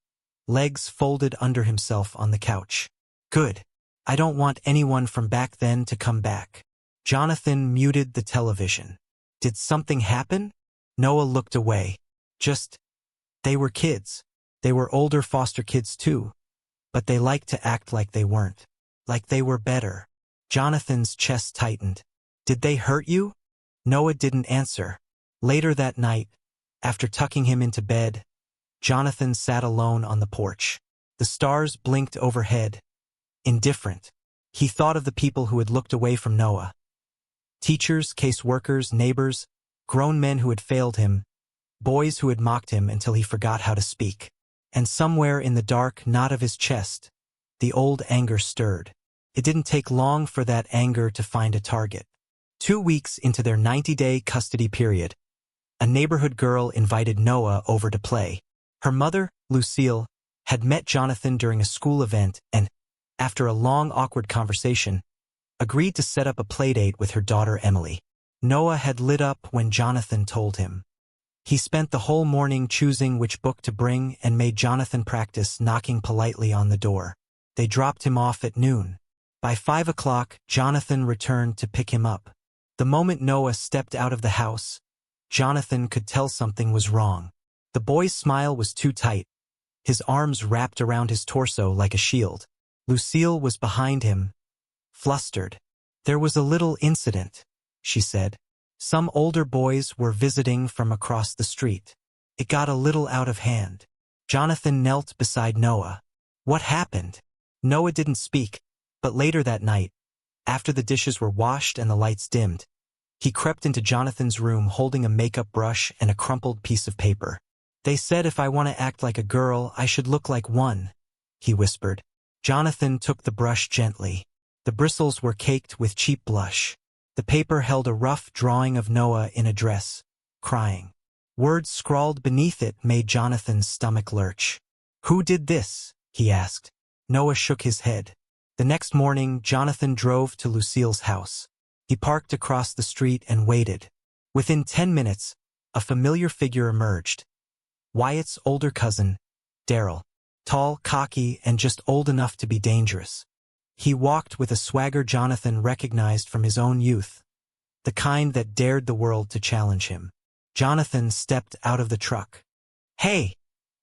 legs folded under himself on the couch. Good. I don't want anyone from back then to come back. Jonathan muted the television. Did something happen? Noah looked away. They were kids. They were older foster kids too, but they liked to act like they weren't. Like they were better. Jonathan's chest tightened. Did they hurt you? Noah didn't answer. Later that night, after tucking him into bed, Jonathan sat alone on the porch. The stars blinked overhead, indifferent. He thought of the people who had looked away from Noah. Teachers, caseworkers, neighbors, grown men who had failed him, boys who had mocked him until he forgot how to speak. And somewhere in the dark knot of his chest, the old anger stirred. It didn't take long for that anger to find a target. 2 weeks into their 90-day custody period, a neighborhood girl invited Noah over to play. Her mother, Lucille, had met Jonathan during a school event and, after a long awkward conversation, agreed to set up a playdate with her daughter Emily. Noah had lit up when Jonathan told him. He spent the whole morning choosing which book to bring and made Jonathan practice knocking politely on the door. They dropped him off at noon. By 5 o'clock, Jonathan returned to pick him up. The moment Noah stepped out of the house, Jonathan could tell something was wrong. The boy's smile was too tight, his arms wrapped around his torso like a shield. Lucille was behind him, flustered. There was a little incident, she said. Some older boys were visiting from across the street. It got a little out of hand. Jonathan knelt beside Noah. What happened? Noah didn't speak, but later that night, after the dishes were washed and the lights dimmed, he crept into Jonathan's room holding a makeup brush and a crumpled piece of paper. They said if I want to act like a girl, I should look like one, he whispered. Jonathan took the brush gently. The bristles were caked with cheap blush. The paper held a rough drawing of Noah in a dress, crying. Words scrawled beneath it made Jonathan's stomach lurch. Who did this? He asked. Noah shook his head. The next morning, Jonathan drove to Lucille's house. He parked across the street and waited. Within 10 minutes, a familiar figure emerged. Wyatt's older cousin, Daryl. Tall, cocky, and just old enough to be dangerous. He walked with a swagger Jonathan recognized from his own youth, the kind that dared the world to challenge him. Jonathan stepped out of the truck. Hey,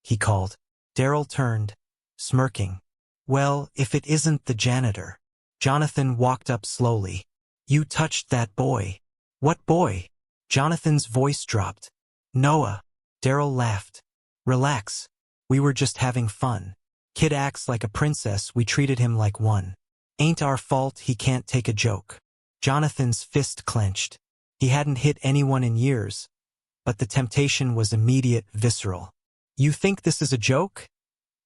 he called. Daryl turned, smirking. Well, if it isn't the janitor. Jonathan walked up slowly. You touched that boy. What boy? Jonathan's voice dropped. Noah. Daryl laughed. Relax. We were just having fun. Kid acts like a princess, we treated him like one. Ain't our fault he can't take a joke. Jonathan's fist clenched. He hadn't hit anyone in years, but the temptation was immediate, visceral. You think this is a joke?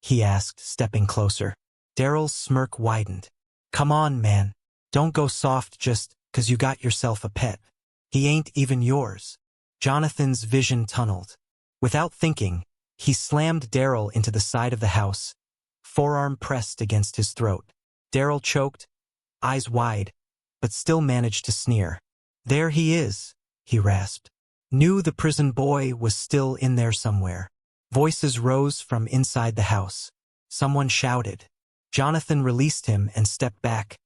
He asked, stepping closer. Daryl's smirk widened. Come on, man. Don't go soft just 'cause you got yourself a pet. He ain't even yours. Jonathan's vision tunneled. Without thinking, he slammed Daryl into the side of the house, forearm pressed against his throat. Daryl choked, eyes wide, but still managed to sneer. There he is, he rasped. Knew the prison boy was still in there somewhere. Voices rose from inside the house. Someone shouted. Jonathan released him and stepped back,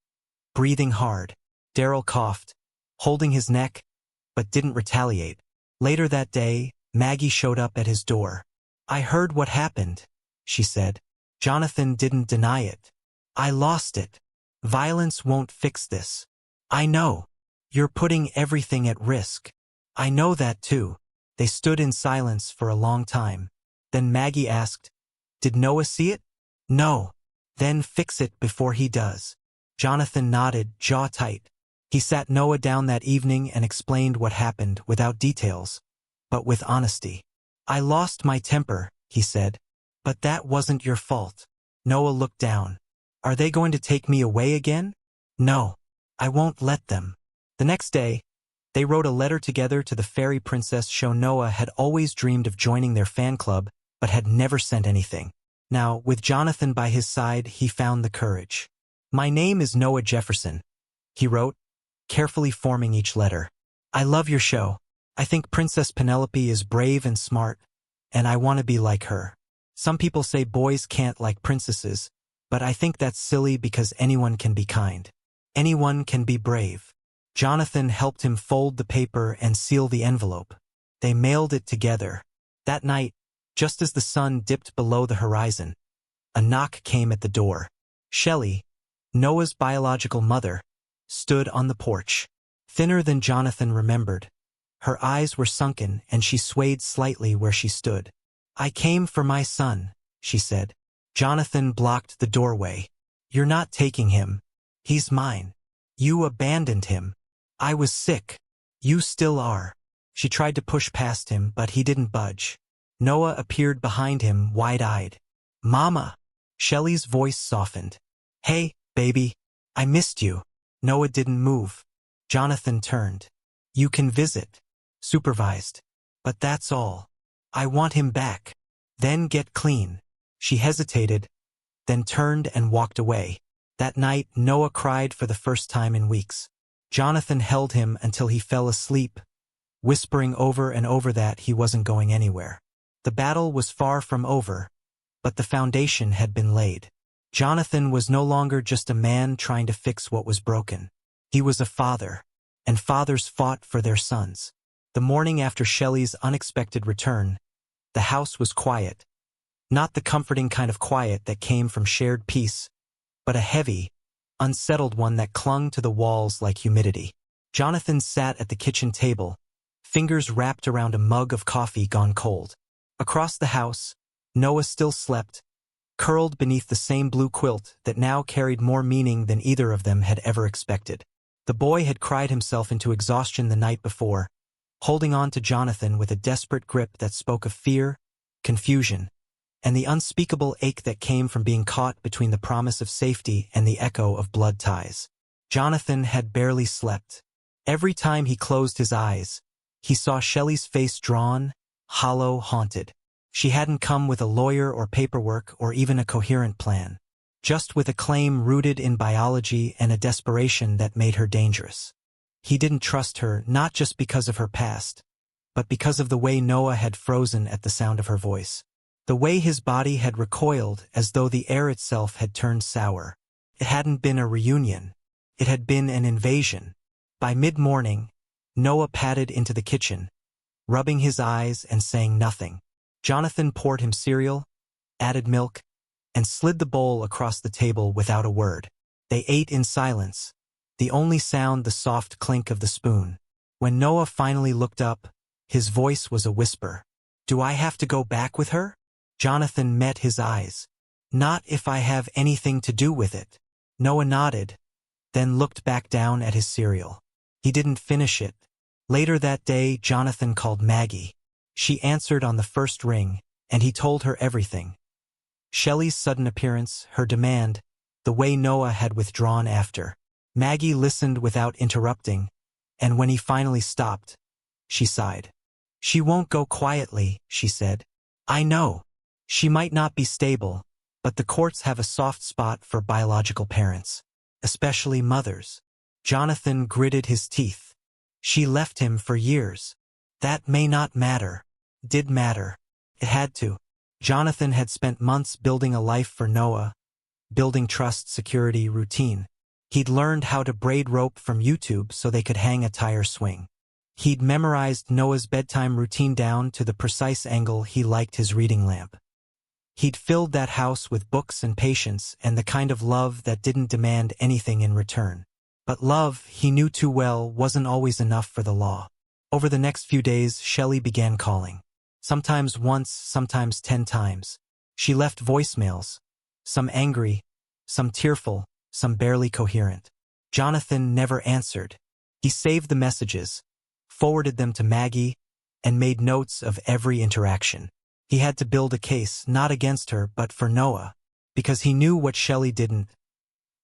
breathing hard. Daryl coughed, holding his neck, but didn't retaliate. Later that day, Maggie showed up at his door. I heard what happened, she said. Jonathan didn't deny it. I lost it. Violence won't fix this. I know. You're putting everything at risk. I know that too. They stood in silence for a long time. Then Maggie asked, Did Noah see it? No. Then fix it before he does. Jonathan nodded, jaw tight. He sat Noah down that evening and explained what happened without details, but with honesty. I lost my temper, he said. But that wasn't your fault. Noah looked down. Are they going to take me away again? No. I won't let them. The next day, they wrote a letter together to the fairy princess show. Noah had always dreamed of joining their fan club, but had never sent anything. Now, with Jonathan by his side, he found the courage. My name is Noah Jefferson, he wrote, carefully forming each letter. I love your show. I think Princess Penelope is brave and smart, and I want to be like her. Some people say boys can't like princesses, but I think that's silly because anyone can be kind. Anyone can be brave. Jonathan helped him fold the paper and seal the envelope. They mailed it together. That night, Just as the sun dipped below the horizon, a knock came at the door. Shelley, Noah's biological mother, stood on the porch. Thinner than Jonathan remembered. Her eyes were sunken and she swayed slightly where she stood. "I came for my son," she said. Jonathan blocked the doorway. "You're not taking him. He's mine. You abandoned him. I was sick. You still are." She tried to push past him, but he didn't budge. Noah appeared behind him, wide-eyed. "Mama!" Shelley's voice softened. "Hey, baby. I missed you." Noah didn't move. Jonathan turned. "You can visit. Supervised. But that's all. I want him back. Then get clean." She hesitated, then turned and walked away. That night, Noah cried for the first time in weeks. Jonathan held him until he fell asleep, whispering over and over that he wasn't going anywhere. The battle was far from over, but the foundation had been laid. Jonathan was no longer just a man trying to fix what was broken. He was a father, and fathers fought for their sons. The morning after Shelley's unexpected return, the house was quiet. Not the comforting kind of quiet that came from shared peace, but a heavy, unsettled one that clung to the walls like humidity. Jonathan sat at the kitchen table, fingers wrapped around a mug of coffee gone cold. Across the house, Noah still slept, curled beneath the same blue quilt that now carried more meaning than either of them had ever expected. The boy had cried himself into exhaustion the night before, holding on to Jonathan with a desperate grip that spoke of fear, confusion, and the unspeakable ache that came from being caught between the promise of safety and the echo of blood ties. Jonathan had barely slept. Every time he closed his eyes, he saw Shelley's face drawn, hollow, haunted. She hadn't come with a lawyer or paperwork or even a coherent plan, just with a claim rooted in biology and a desperation that made her dangerous. He didn't trust her, not just because of her past, but because of the way Noah had frozen at the sound of her voice. The way his body had recoiled as though the air itself had turned sour. It hadn't been a reunion. It had been an invasion. By mid-morning, Noah padded into the kitchen, rubbing his eyes and saying nothing. Jonathan poured him cereal, added milk, and slid the bowl across the table without a word. They ate in silence, the only sound the soft clink of the spoon. When Noah finally looked up, his voice was a whisper. "Do I have to go back with her?" Jonathan met his eyes. "Not if I have anything to do with it." Noah nodded, then looked back down at his cereal. He didn't finish it. Later that day, Jonathan called Maggie. She answered on the first ring, and he told her everything. Shelley's sudden appearance, her demand, the way Noah had withdrawn after. Maggie listened without interrupting, and when he finally stopped, she sighed. "She won't go quietly," she said. "I know. She might not be stable, but the courts have a soft spot for biological parents, especially mothers." Jonathan gritted his teeth. She left him for years. That may not matter. Did matter. It had to. Jonathan had spent months building a life for Noah, building trust, security, routine. He'd learned how to braid rope from YouTube so they could hang a tire swing. He'd memorized Noah's bedtime routine down to the precise angle he liked his reading lamp. He'd filled that house with books and patience and the kind of love that didn't demand anything in return. But love, he knew too well, wasn't always enough for the law. Over the next few days, Shelley began calling. Sometimes once, sometimes 10 times. She left voicemails, some angry, some tearful, some barely coherent. Jonathan never answered. He saved the messages, forwarded them to Maggie, and made notes of every interaction. He had to build a case, not against her, but for Noah, because he knew what Shelley didn't.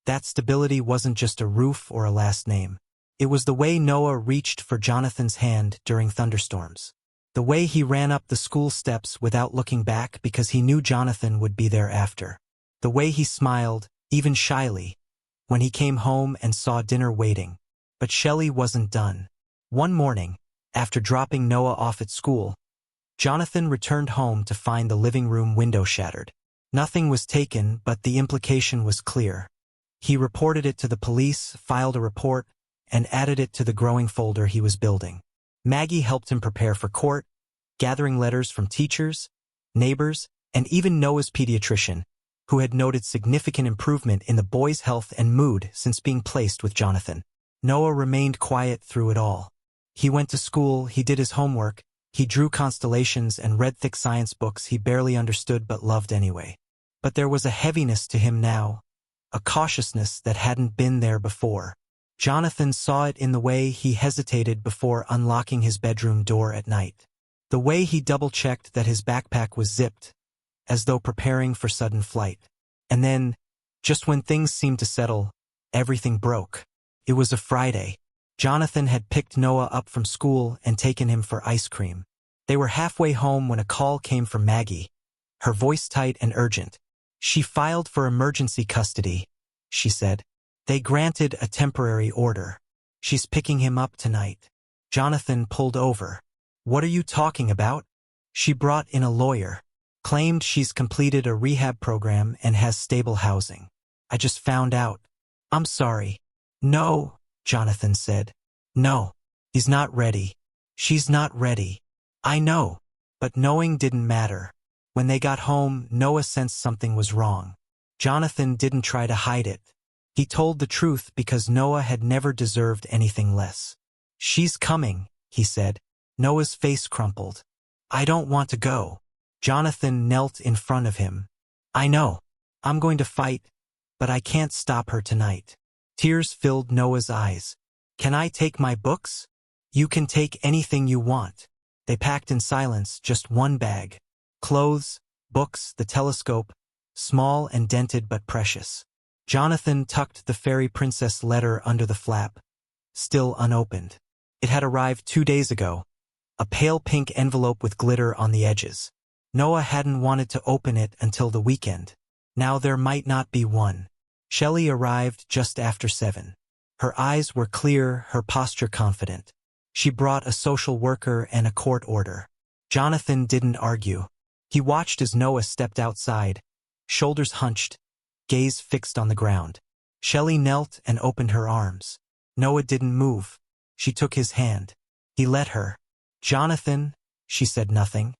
That stability wasn't just a roof or a last name. It was the way Noah reached for Jonathan's hand during thunderstorms. The way he ran up the school steps without looking back because he knew Jonathan would be there after. The way he smiled, even shyly, when he came home and saw dinner waiting. But Shelley wasn't done. One morning, after dropping Noah off at school, Jonathan returned home to find the living room window shattered. Nothing was taken, but the implication was clear. He reported it to the police, filed a report, and added it to the growing folder he was building. Maggie helped him prepare for court, gathering letters from teachers, neighbors, and even Noah's pediatrician, who had noted significant improvement in the boy's health and mood since being placed with Jonathan. Noah remained quiet through it all. He went to school, he did his homework, he drew constellations and read thick science books he barely understood but loved anyway. But there was a heaviness to him now, a cautiousness that hadn't been there before. Jonathan saw it in the way he hesitated before unlocking his bedroom door at night. The way he double-checked that his backpack was zipped, as though preparing for sudden flight. And then, just when things seemed to settle, everything broke. It was a Friday. Jonathan had picked Noah up from school and taken him for ice cream. They were halfway home when a call came from Maggie, her voice tight and urgent. "She filed for emergency custody," she said. "They granted a temporary order. She's picking him up tonight." Jonathan pulled over. "What are you talking about?" "She brought in a lawyer. Claimed she's completed a rehab program and has stable housing. I just found out. I'm sorry." "No," Jonathan said. "No. He's not ready. She's not ready." "I know." But knowing didn't matter. When they got home, Noah sensed something was wrong. Jonathan didn't try to hide it. He told the truth because Noah had never deserved anything less. "She's coming," he said. Noah's face crumpled. "I don't want to go." Jonathan knelt in front of him. "I know. I'm going to fight, but I can't stop her tonight." Tears filled Noah's eyes. "Can I take my books?" "You can take anything you want." They packed in silence, just one bag. Clothes, books, the telescope, small and dented but precious. Jonathan tucked the fairy princess letter under the flap, still unopened. It had arrived 2 days ago, a pale pink envelope with glitter on the edges. Noah hadn't wanted to open it until the weekend. Now there might not be one. Shelley arrived just after 7. Her eyes were clear, her posture confident. She brought a social worker and a court order. Jonathan didn't argue. He watched as Noah stepped outside, shoulders hunched, gaze fixed on the ground. Shelley knelt and opened her arms. Noah didn't move. She took his hand. He let her. "Jonathan," she said nothing.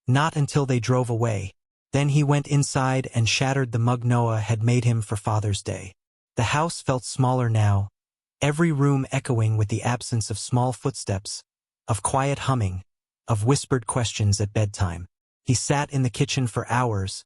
Not until they drove away. Then he went inside and shattered the mug Noah had made him for Father's Day. The house felt smaller now, every room echoing with the absence of small footsteps, of quiet humming, of whispered questions at bedtime. He sat in the kitchen for hours,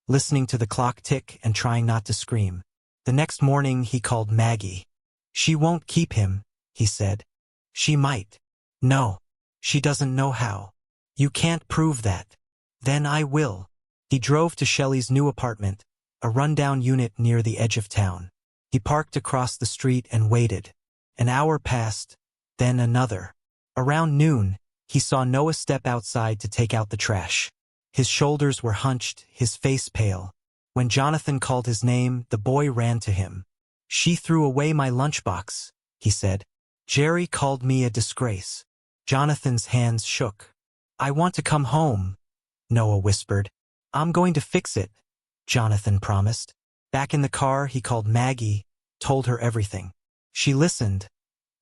listening to the clock tick and trying not to scream. The next morning he called Maggie. "She won't keep him," he said. "She might." "No. She doesn't know how." "You can't prove that." "Then I will." He drove to Shelley's new apartment, a rundown unit near the edge of town. He parked across the street and waited. An hour passed, then another. Around noon, he saw Noah step outside to take out the trash. His shoulders were hunched, his face pale. When Jonathan called his name, the boy ran to him. "She threw away my lunchbox," he said. "Jerry called me a disgrace." Jonathan's hands shook. "I want to come home," Noah whispered. "I'm going to fix it," Jonathan promised. Back in the car, he called Maggie, told her everything. She listened.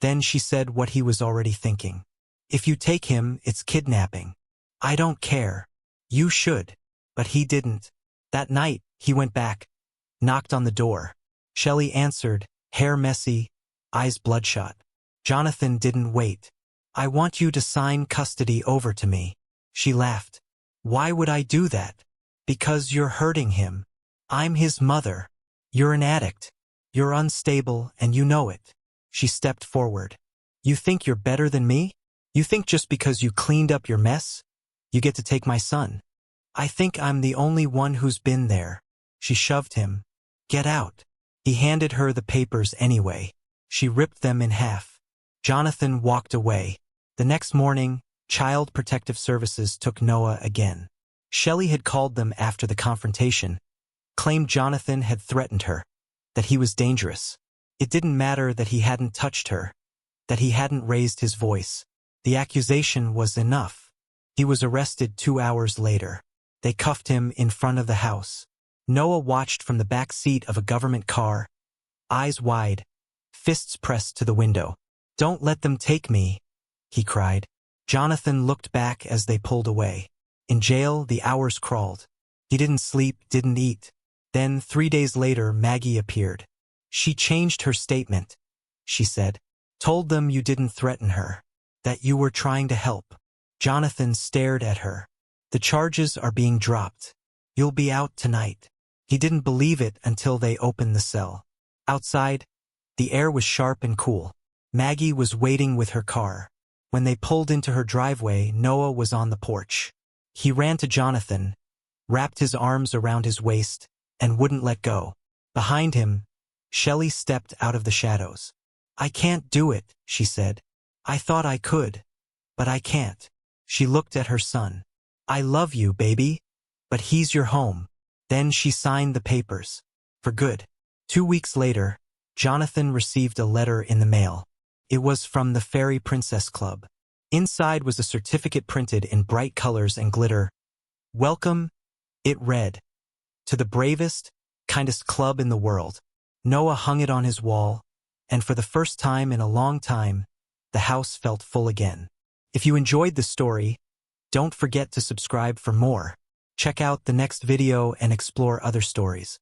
Then she said what he was already thinking. "If you take him, it's kidnapping." "I don't care." "You should." But he didn't. That night, he went back, knocked on the door. Shelley answered, hair messy, eyes bloodshot. Jonathan didn't wait. "I want you to sign custody over to me." She laughed. "Why would I do that?" "Because you're hurting him. I'm his mother. You're an addict. You're unstable, and you know it." She stepped forward. "You think you're better than me? You think just because you cleaned up your mess, you get to take my son? I think I'm the only one who's been there." She shoved him. "Get out." He handed her the papers anyway. She ripped them in half. Jonathan walked away. The next morning, Child Protective Services took Noah again. Shelley had called them after the confrontation, claimed Jonathan had threatened her, that he was dangerous. It didn't matter that he hadn't touched her, that he hadn't raised his voice. The accusation was enough. He was arrested 2 hours later. They cuffed him in front of the house. Noah watched from the back seat of a government car, eyes wide, fists pressed to the window. "Don't let them take me," he cried. Jonathan looked back as they pulled away. In jail, the hours crawled. He didn't sleep, didn't eat. Then, 3 days later, Maggie appeared. She changed her statement. She said, "Told them you didn't threaten her, that you were trying to help." Jonathan stared at her. "The charges are being dropped. You'll be out tonight." He didn't believe it until they opened the cell. Outside, the air was sharp and cool. Maggie was waiting with her car. When they pulled into her driveway, Noah was on the porch. He ran to Jonathan, wrapped his arms around his waist, and wouldn't let go. Behind him, Shelley stepped out of the shadows. "I can't do it," she said. "I thought I could, but I can't." She looked at her son. "I love you, baby, but he's your home." Then she signed the papers. For good. 2 weeks later, Jonathan received a letter in the mail. It was from the Fairy Princess Club. Inside was a certificate printed in bright colors and glitter. "Welcome," it read, "to the bravest, kindest club in the world." Noah hung it on his wall, and for the first time in a long time, the house felt full again. If you enjoyed the story, don't forget to subscribe for more. Check out the next video and explore other stories.